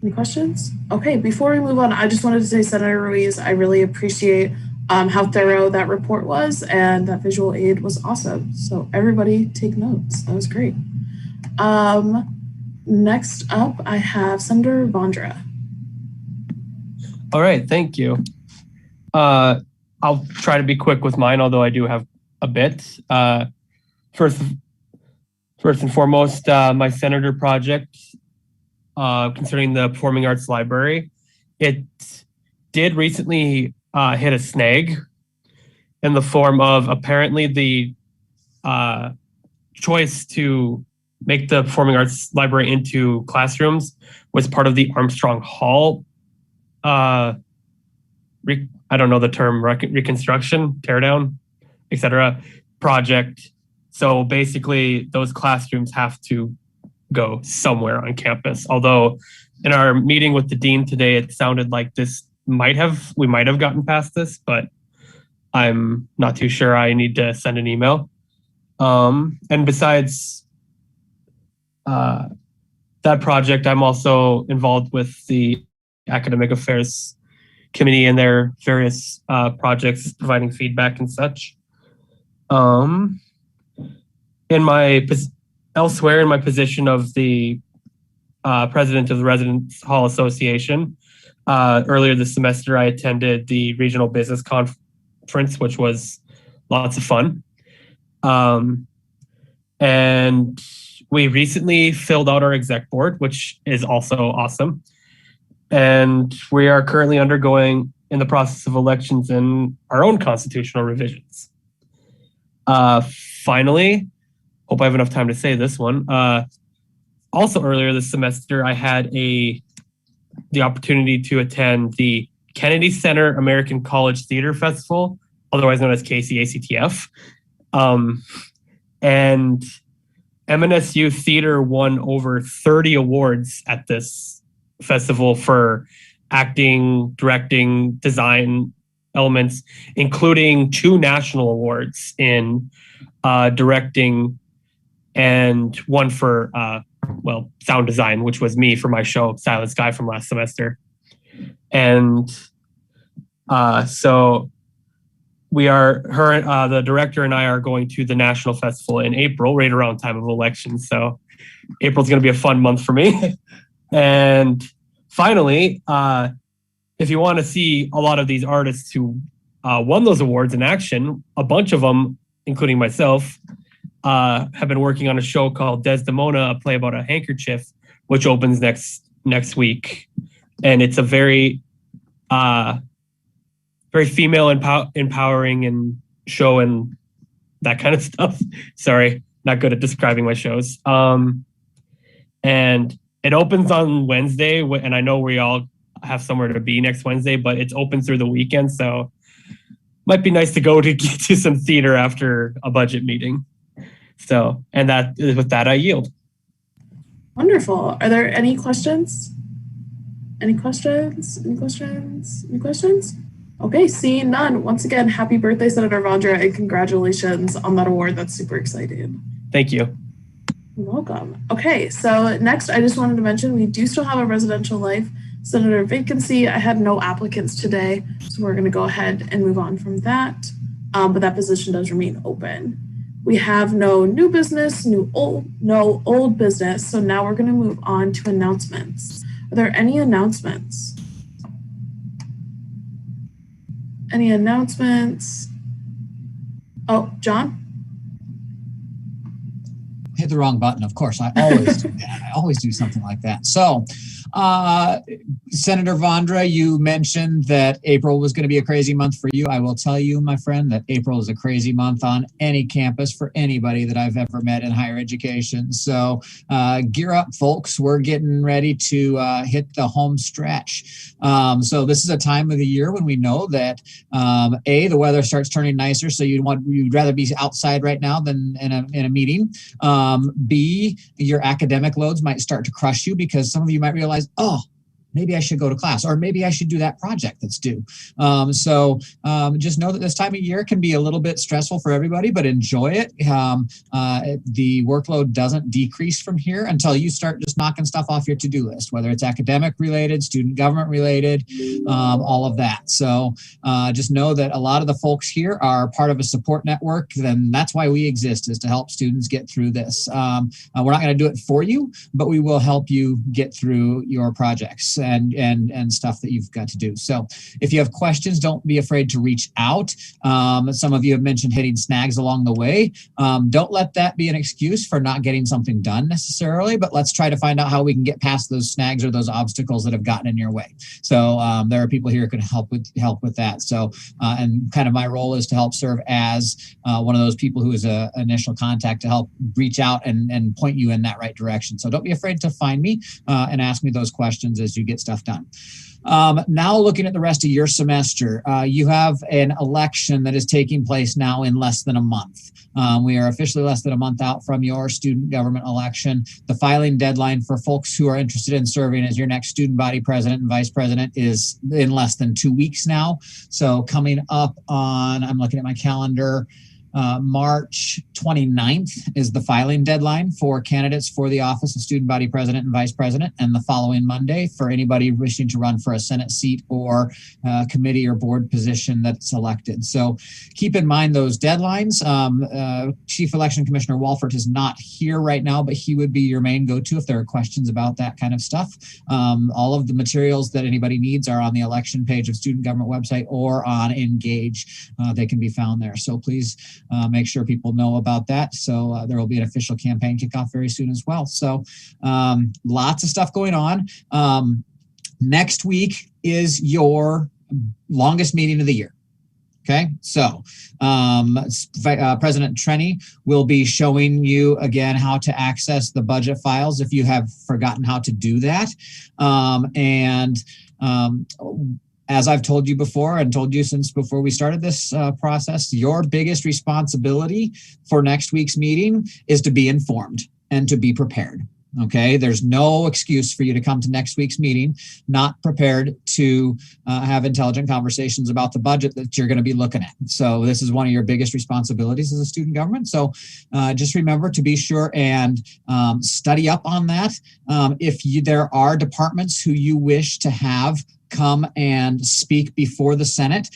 Any questions? Okay, before we move on, I just wanted to say, Senator Ruiz, I really appreciate how thorough that report was, and that visual aid was awesome. So everybody take notes. That was great. Next up, I have Senator Vondra. All right, thank you. I'll try to be quick with mine, although I do have a bit. First and foremost, my senator project concerning the Performing Arts Library. It did recently hit a snag in the form of apparently the choice to make the Performing Arts Library into classrooms was part of the Armstrong Hall, I don't know the term, reconstruction, teardown, etc. project. So basically those classrooms have to go somewhere on campus. Although in our meeting with the dean today, it sounded like we might have gotten past this, but I'm not too sure. I need to send an email. And besides that project, I'm also involved with the Academic Affairs Committee and their various projects, providing feedback and such. Elsewhere in my position of the president of the Residence Hall Association, earlier this semester I attended the Regional Business Conference, which was lots of fun. And we recently filled out our exec board, which is also awesome. And we are currently undergoing in the process of elections and our own constitutional revisions. Finally, hope I have enough time to say this one. Also earlier this semester, I had the opportunity to attend the Kennedy Center American College Theater Festival, otherwise known as KCACTF. And MNSU Theater won over 30 awards at this festival for acting, directing, design elements, including 2 national awards in directing and one for sound design, which was me for my show Silent Sky from last semester. And so the director and I are going to the national festival in April, right around time of elections. So April's going to be a fun month for me. And finally, if you want to see a lot of these artists who won those awards in action, a bunch of them, including myself, have been working on a show called Desdemona, a play about a handkerchief, which opens next week. And it's a very female empowering and show and that kind of stuff. Sorry, not good at describing my shows. And it opens on Wednesday, and I know we all have somewhere to be next Wednesday, but it's open through the weekend, so might be nice to go to get to some theater after a budget meeting. So, and with that, I yield. Wonderful. Are there any questions? Any questions? Any questions? Any questions? Okay, seeing none. Once again, happy birthday, Senator Vondra, and congratulations on that award. That's super exciting. Thank you. You're welcome. Okay, so next, I just wanted to mention we do still have a residential life senator vacancy. I had no applicants today, so we're going to go ahead and move on from that. But that position does remain open. We have no new business, no old business. So now we're going to move on to announcements. Are there any announcements? Any announcements? Oh, John? Hit the wrong button, of course. I always do that. I always do something like that. So, Senator Vondra, you mentioned that April was going to be a crazy month for you. I will tell you, my friend, that April is a crazy month on any campus for anybody that I've ever met in higher education. So gear up, folks. We're getting ready to hit the home stretch. So this is a time of the year when we know that A, the weather starts turning nicer, so you'd rather be outside right now than in a meeting. B, your academic loads might start to crush you because some of you might realize, oh, maybe I should go to class, or maybe I should do that project that's due. So just know that this time of year can be a little bit stressful for everybody, but enjoy it. The workload doesn't decrease from here until you start just knocking stuff off your to-do list, whether it's academic related, student government related, all of that. So just know that a lot of the folks here are part of a support network, and that's why we exist, is to help students get through this. We're not going to do it for you, but we will help you get through your projects and stuff that you've got to do. So if you have questions, don't be afraid to reach out. Some of you have mentioned hitting snags along the way. Don't let that be an excuse for not getting something done necessarily, but let's try to find out how we can get past those snags or those obstacles that have gotten in your way. So there are people here who can help with that. So and kind of my role is to help serve as one of those people who is an initial contact to help reach out and point you in that right direction. So don't be afraid to find me and ask me those questions as you get stuff done. Now looking at the rest of your semester, you have an election that is taking place now in less than a month. We are officially less than a month out from your student government election. The filing deadline for folks who are interested in serving as your next student body president and vice president is in less than 2 weeks now. So coming up on, I'm looking at my calendar, March 29th is the filing deadline for candidates for the office of student body president and vice president, and the following Monday for anybody wishing to run for a Senate seat or committee or board position that's elected. So keep in mind those deadlines. Chief Election Commissioner Walford is not here right now, but he would be your main go-to if there are questions about that kind of stuff. All of the materials that anybody needs are on the election page of student government website or on Engage. They can be found there. So please make sure people know about that. So there will be an official campaign kickoff very soon as well. So lots of stuff going on. Next week is your longest meeting of the year. Okay, so President Trenny will be showing you again how to access the budget files if you have forgotten how to do that. As I've told you before and told you since before we started this process, your biggest responsibility for next week's meeting is to be informed and to be prepared. Okay, there's no excuse for you to come to next week's meeting not prepared to have intelligent conversations about the budget that you're going to be looking at. So this is one of your biggest responsibilities as a student government. So just remember to be sure and study up on that. There are departments who you wish to have come and speak before the Senate,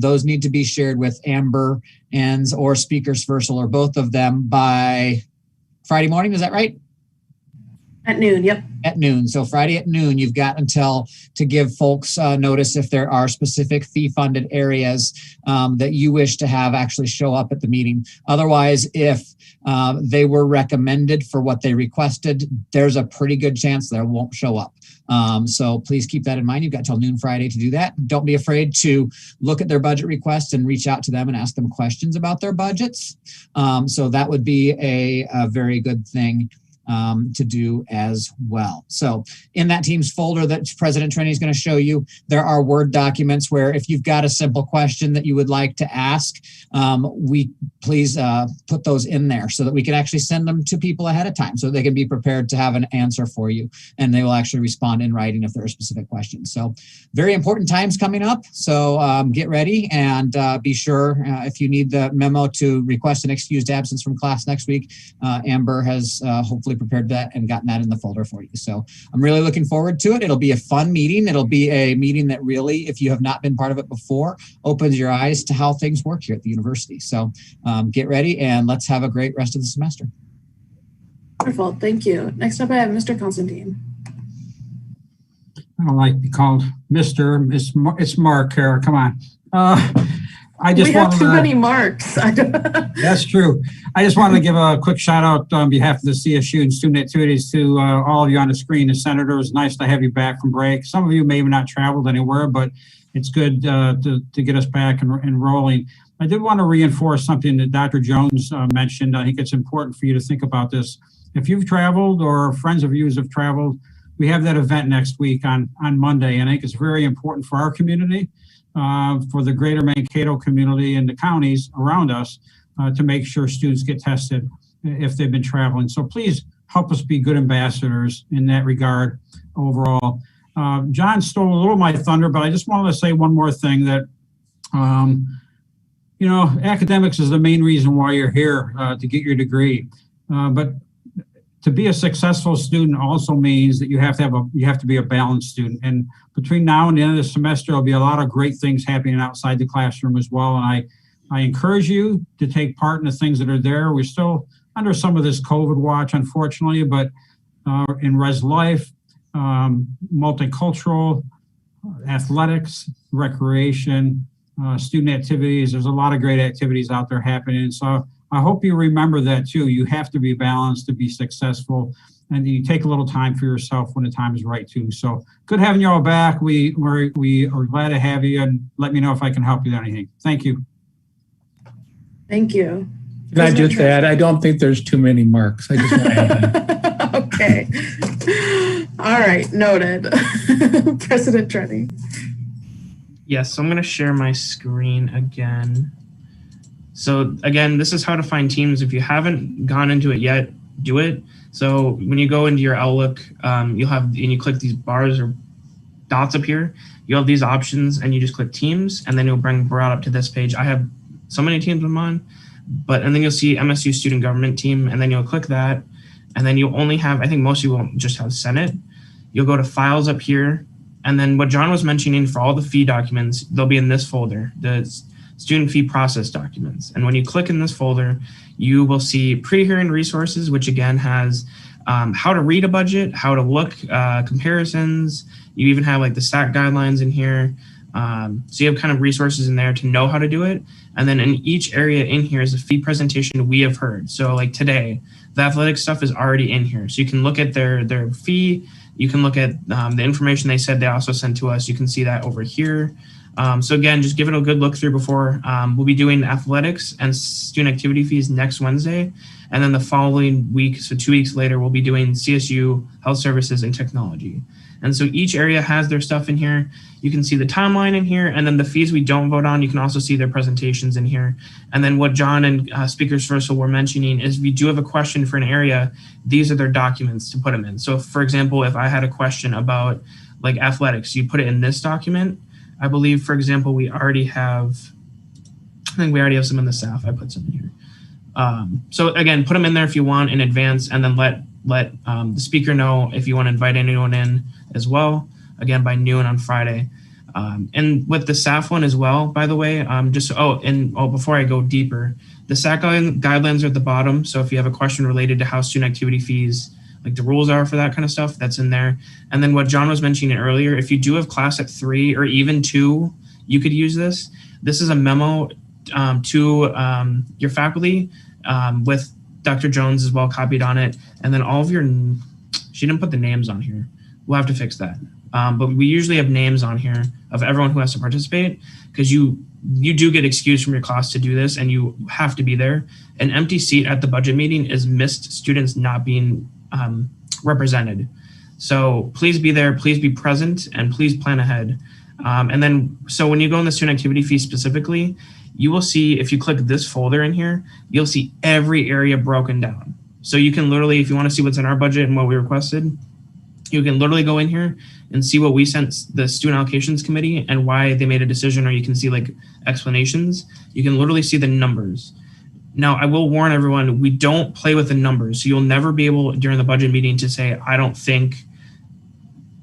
those need to be shared with Amber and or Speakers Versal or both of them by Friday morning. Is that right? At noon, yep. At noon. So Friday at noon, you've got until to give folks notice if there are specific fee-funded areas that you wish to have actually show up at the meeting. Otherwise, if they were recommended for what they requested, there's a pretty good chance they won't show up. So please keep that in mind. You've got till noon Friday to do that. Don't be afraid to look at their budget requests and reach out to them and ask them questions about their budgets. So that would be a very good thing to do as well. So in that Teams folder that President Trenny is going to show you, there are Word documents where if you've got a simple question that you would like to ask, we please put those in there so that we can actually send them to people ahead of time so they can be prepared to have an answer for you, and they will actually respond in writing if there are specific questions. So very important times coming up. So get ready and be sure if you need the memo to request an excused absence from class next week, Amber has hopefully prepared that and gotten that in the folder for you. So I'm really looking forward to it. It'll be a fun meeting. It'll be a meeting that really, if you have not been part of it before, opens your eyes to how things work here at the university. So get ready and let's have a great rest of the semester. Wonderful. Thank you. Next up, I have Mr. Constantine. I don't like to be called Mr. It's Mark here. Come on. We have too many marks. That's true. I just wanted to give a quick shout out on behalf of the CSU and student activities to all of you on the screen. The senators, nice to have you back from break. Some of you may have not traveled anywhere, but it's good to get us back and rolling. I did want to reinforce something that Dr. Jones mentioned. I think it's important for you to think about this. If you've traveled or friends of yours have traveled, we have that event next week on Monday. And I think it's very important for our community, for the greater Mankato community and the counties around us to make sure students get tested if they've been traveling. So please help us be good ambassadors in that regard overall. John stole a little of my thunder, but I just wanted to say one more thing that, academics is the main reason why you're here to get your degree. But to be a successful student also means that you have to be a balanced student. And between now and the end of the semester, there'll be a lot of great things happening outside the classroom as well. And I encourage you to take part in the things that are there. We're still under some of this COVID watch, unfortunately, but in Res Life, multicultural, athletics, recreation, student activities, there's a lot of great activities out there happening. So I hope you remember that too. You have to be balanced to be successful, and you take a little time for yourself when the time is right too. So good having you all back. We are glad to have you, and let me know if I can help you with anything. Thank you. Thank you. Can I just add, I don't think there's too many marks. I just want to add that. Okay. All right, noted. President Trenny. Yes, so I'm going to share my screen again. So again, this is how to find Teams. If you haven't gone into it yet, do it. So when you go into your Outlook, you'll have, and you click these bars or dots up here, you'll have these options and you just click Teams, and then you'll bring brought up to this page. I have so many Teams I'm on. and then you'll see MSU student government team, and then you'll click that, and then you'll only have, I think most of you won't just have Senate. You'll go to files up here, and then what John was mentioning for all the fee documents, they'll be in this folder, the student fee process documents. And when you click in this folder, you will see pre-hearing resources, which again has how to read a budget, how to look, comparisons. You even have like the SAC guidelines in here. So you have kind of resources in there to know how to do it. And then in each area in here is a fee presentation we have heard. So like today, the athletic stuff is already in here. So you can look at their fee. You can look at the information they said they also sent to us. You can see that over here. So again, just give it a good look through before. We'll be doing athletics and student activity fees next Wednesday. And then the following week, so 2 weeks later, we'll be doing CSU, health services, and technology. And so each area has their stuff in here. You can see the timeline in here, and then the fees we don't vote on, you can also see their presentations in here. And then what John and Speakers First were mentioning is if you do have a question for an area, these are their documents to put them in. So for example, if I had a question about like athletics, you put it in this document. I believe, for example, I think we already have some in the staff. I put some in here. So again, put them in there if you want in advance, and then let the speaker know if you want to invite anyone in as well, again, by noon on Friday. And with the SAF one as well, by the way, before I go deeper, the SAC guidelines are at the bottom. So if you have a question related to how student activity fees, like the rules are for that kind of stuff, that's in there. And then what John was mentioning earlier, if you do have class at 3 or even 2, you could use this. This is a memo to your faculty with Dr. Jones as well copied on it. And then all of she didn't put the names on here. We'll have to fix that. But we usually have names on here of everyone who has to participate, because you do get excused from your class to do this and you have to be there. An empty seat at the budget meeting is missed students not being represented. So please be there, please be present, and please plan ahead. And then, so when you go in the student activity fee specifically, you will see, if you click this folder in here, you'll see every area broken down. So you can literally, if you want to see what's in our budget and what we requested, you can literally go in here and see what we sent the student allocations committee and why they made a decision, or you can see like explanations. You can literally see the numbers. Now, I will warn everyone, we don't play with the numbers. So you'll never be able during the budget meeting to say, I don't think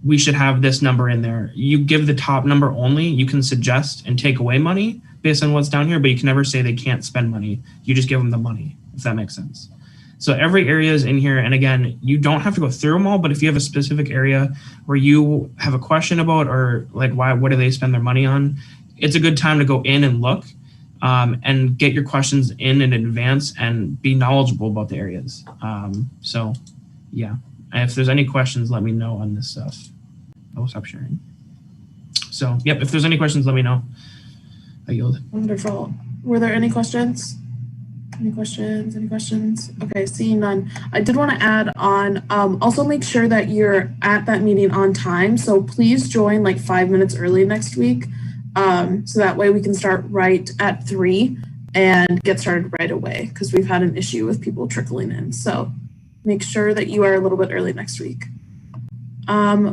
we should have this number in there. You give the top number only. You can suggest and take away money based on what's down here, but you can never say they can't spend money. You just give them the money, if that makes sense. So every area is in here. And again, you don't have to go through them all, but if you have a specific area where you have a question about, or like, what do they spend their money on? It's a good time to go in and look and get your questions in advance and be knowledgeable about the areas. So yeah, if there's any questions, let me know on this stuff. I will stop sharing. So yep, if there's any questions, let me know. I yield. Wonderful. Were there any questions? Any questions? Any questions? Okay, seeing none. I did want to add on, also make sure that you're at that meeting on time. So please join like 5 minutes early next week. So that way we can start right at 3 and get started right away, because we've had an issue with people trickling in. So make sure that you are a little bit early next week.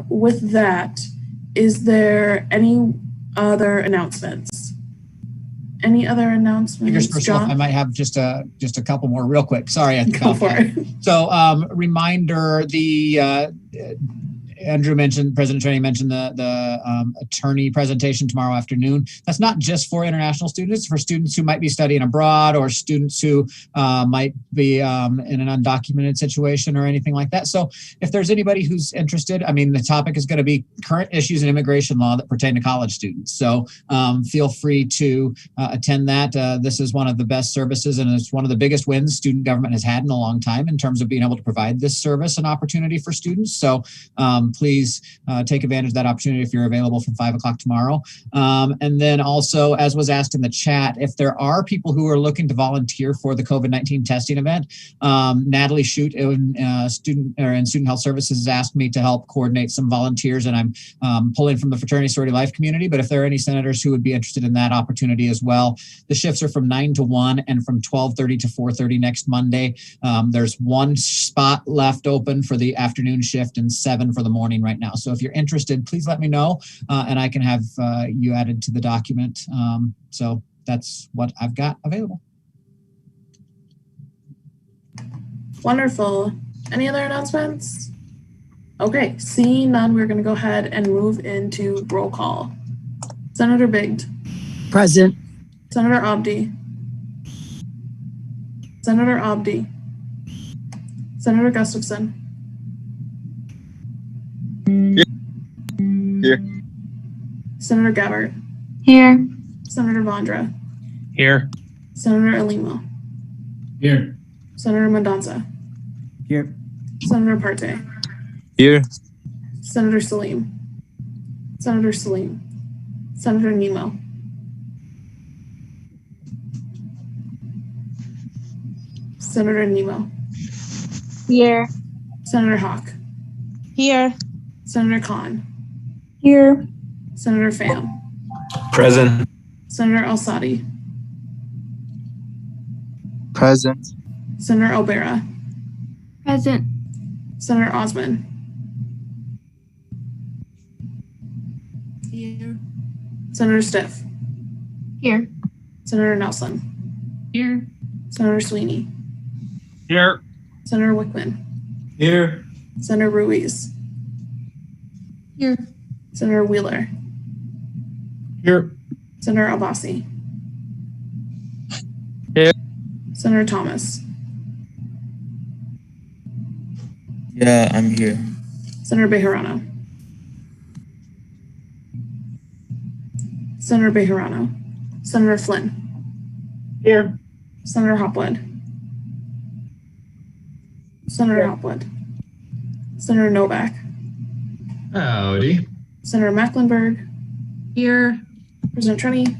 With that, is there any other announcements? Any other announcements? John? I might have just a couple more real quick. Sorry. Go for it. So reminder, Andrew mentioned, President Training mentioned the attorney presentation tomorrow afternoon. That's not just for international students, it's for students who might be studying abroad or students who might be in an undocumented situation or anything like that. So if there's anybody who's interested, I mean, the topic is going to be current issues in immigration law that pertain to college students. So feel free to attend that. This is one of the best services, and it's one of the biggest wins student government has had in a long time in terms of being able to provide this service and opportunity for students. So please take advantage of that opportunity if you're available from 5 o'clock tomorrow. And then also, as was asked in the chat, if there are people who are looking to volunteer for the COVID-19 testing event, Natalie Shute in Student Health Services has asked me to help coordinate some volunteers, and I'm pulling from the fraternity sorority life community. But if there are any senators who would be interested in that opportunity as well, the shifts are from 9 to 1 and from 12:30 to 4:30 next Monday. There's one spot left open for the afternoon shift and 7 for the morning right now. So if you're interested, please let me know and I can have you added to the document. So that's what I've got available. Wonderful. Any other announcements? Okay, seeing none, we're going to go ahead and move into roll call. Senator Bigd. Present. Senator Abdi. Senator Abdi. Senator Gustafson. Here. Senator Gabbard. Here. Senator Vondra. Here. Senator Alimo. Here. Senator Mendonça. Here. Senator Parte. Here. Senator Salim. Senator Salim. Senator Nemo. Senator Nemo. Here. Senator Hawk. Here. Senator Khan. Here. Senator Pham. Present. Senator Al-Sadi. Present. Senator Albera. Present. Senator Osman. Here. Senator Stiff. Here. Senator Nelson. Here. Senator Sweeney. Here. Senator Wickman. Here. Senator Ruiz. Here. Senator Wheeler. Here. Senator Abbasi. Here. Senator Thomas. Yeah, I'm here. Senator Bejarano. Senator Bejarano. Senator Flynn. Here. Senator Hopwood. Senator Hopwood. Senator Novak. Howdy. Senator Mecklenburg. Here. President Trini.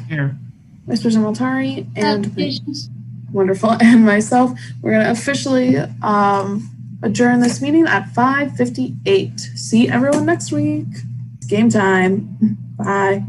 Here. Vice President Maltari. And Applications. wonderful. And myself. We're going to officially adjourn this meeting at 5:58. See everyone next week. It's game time. Bye.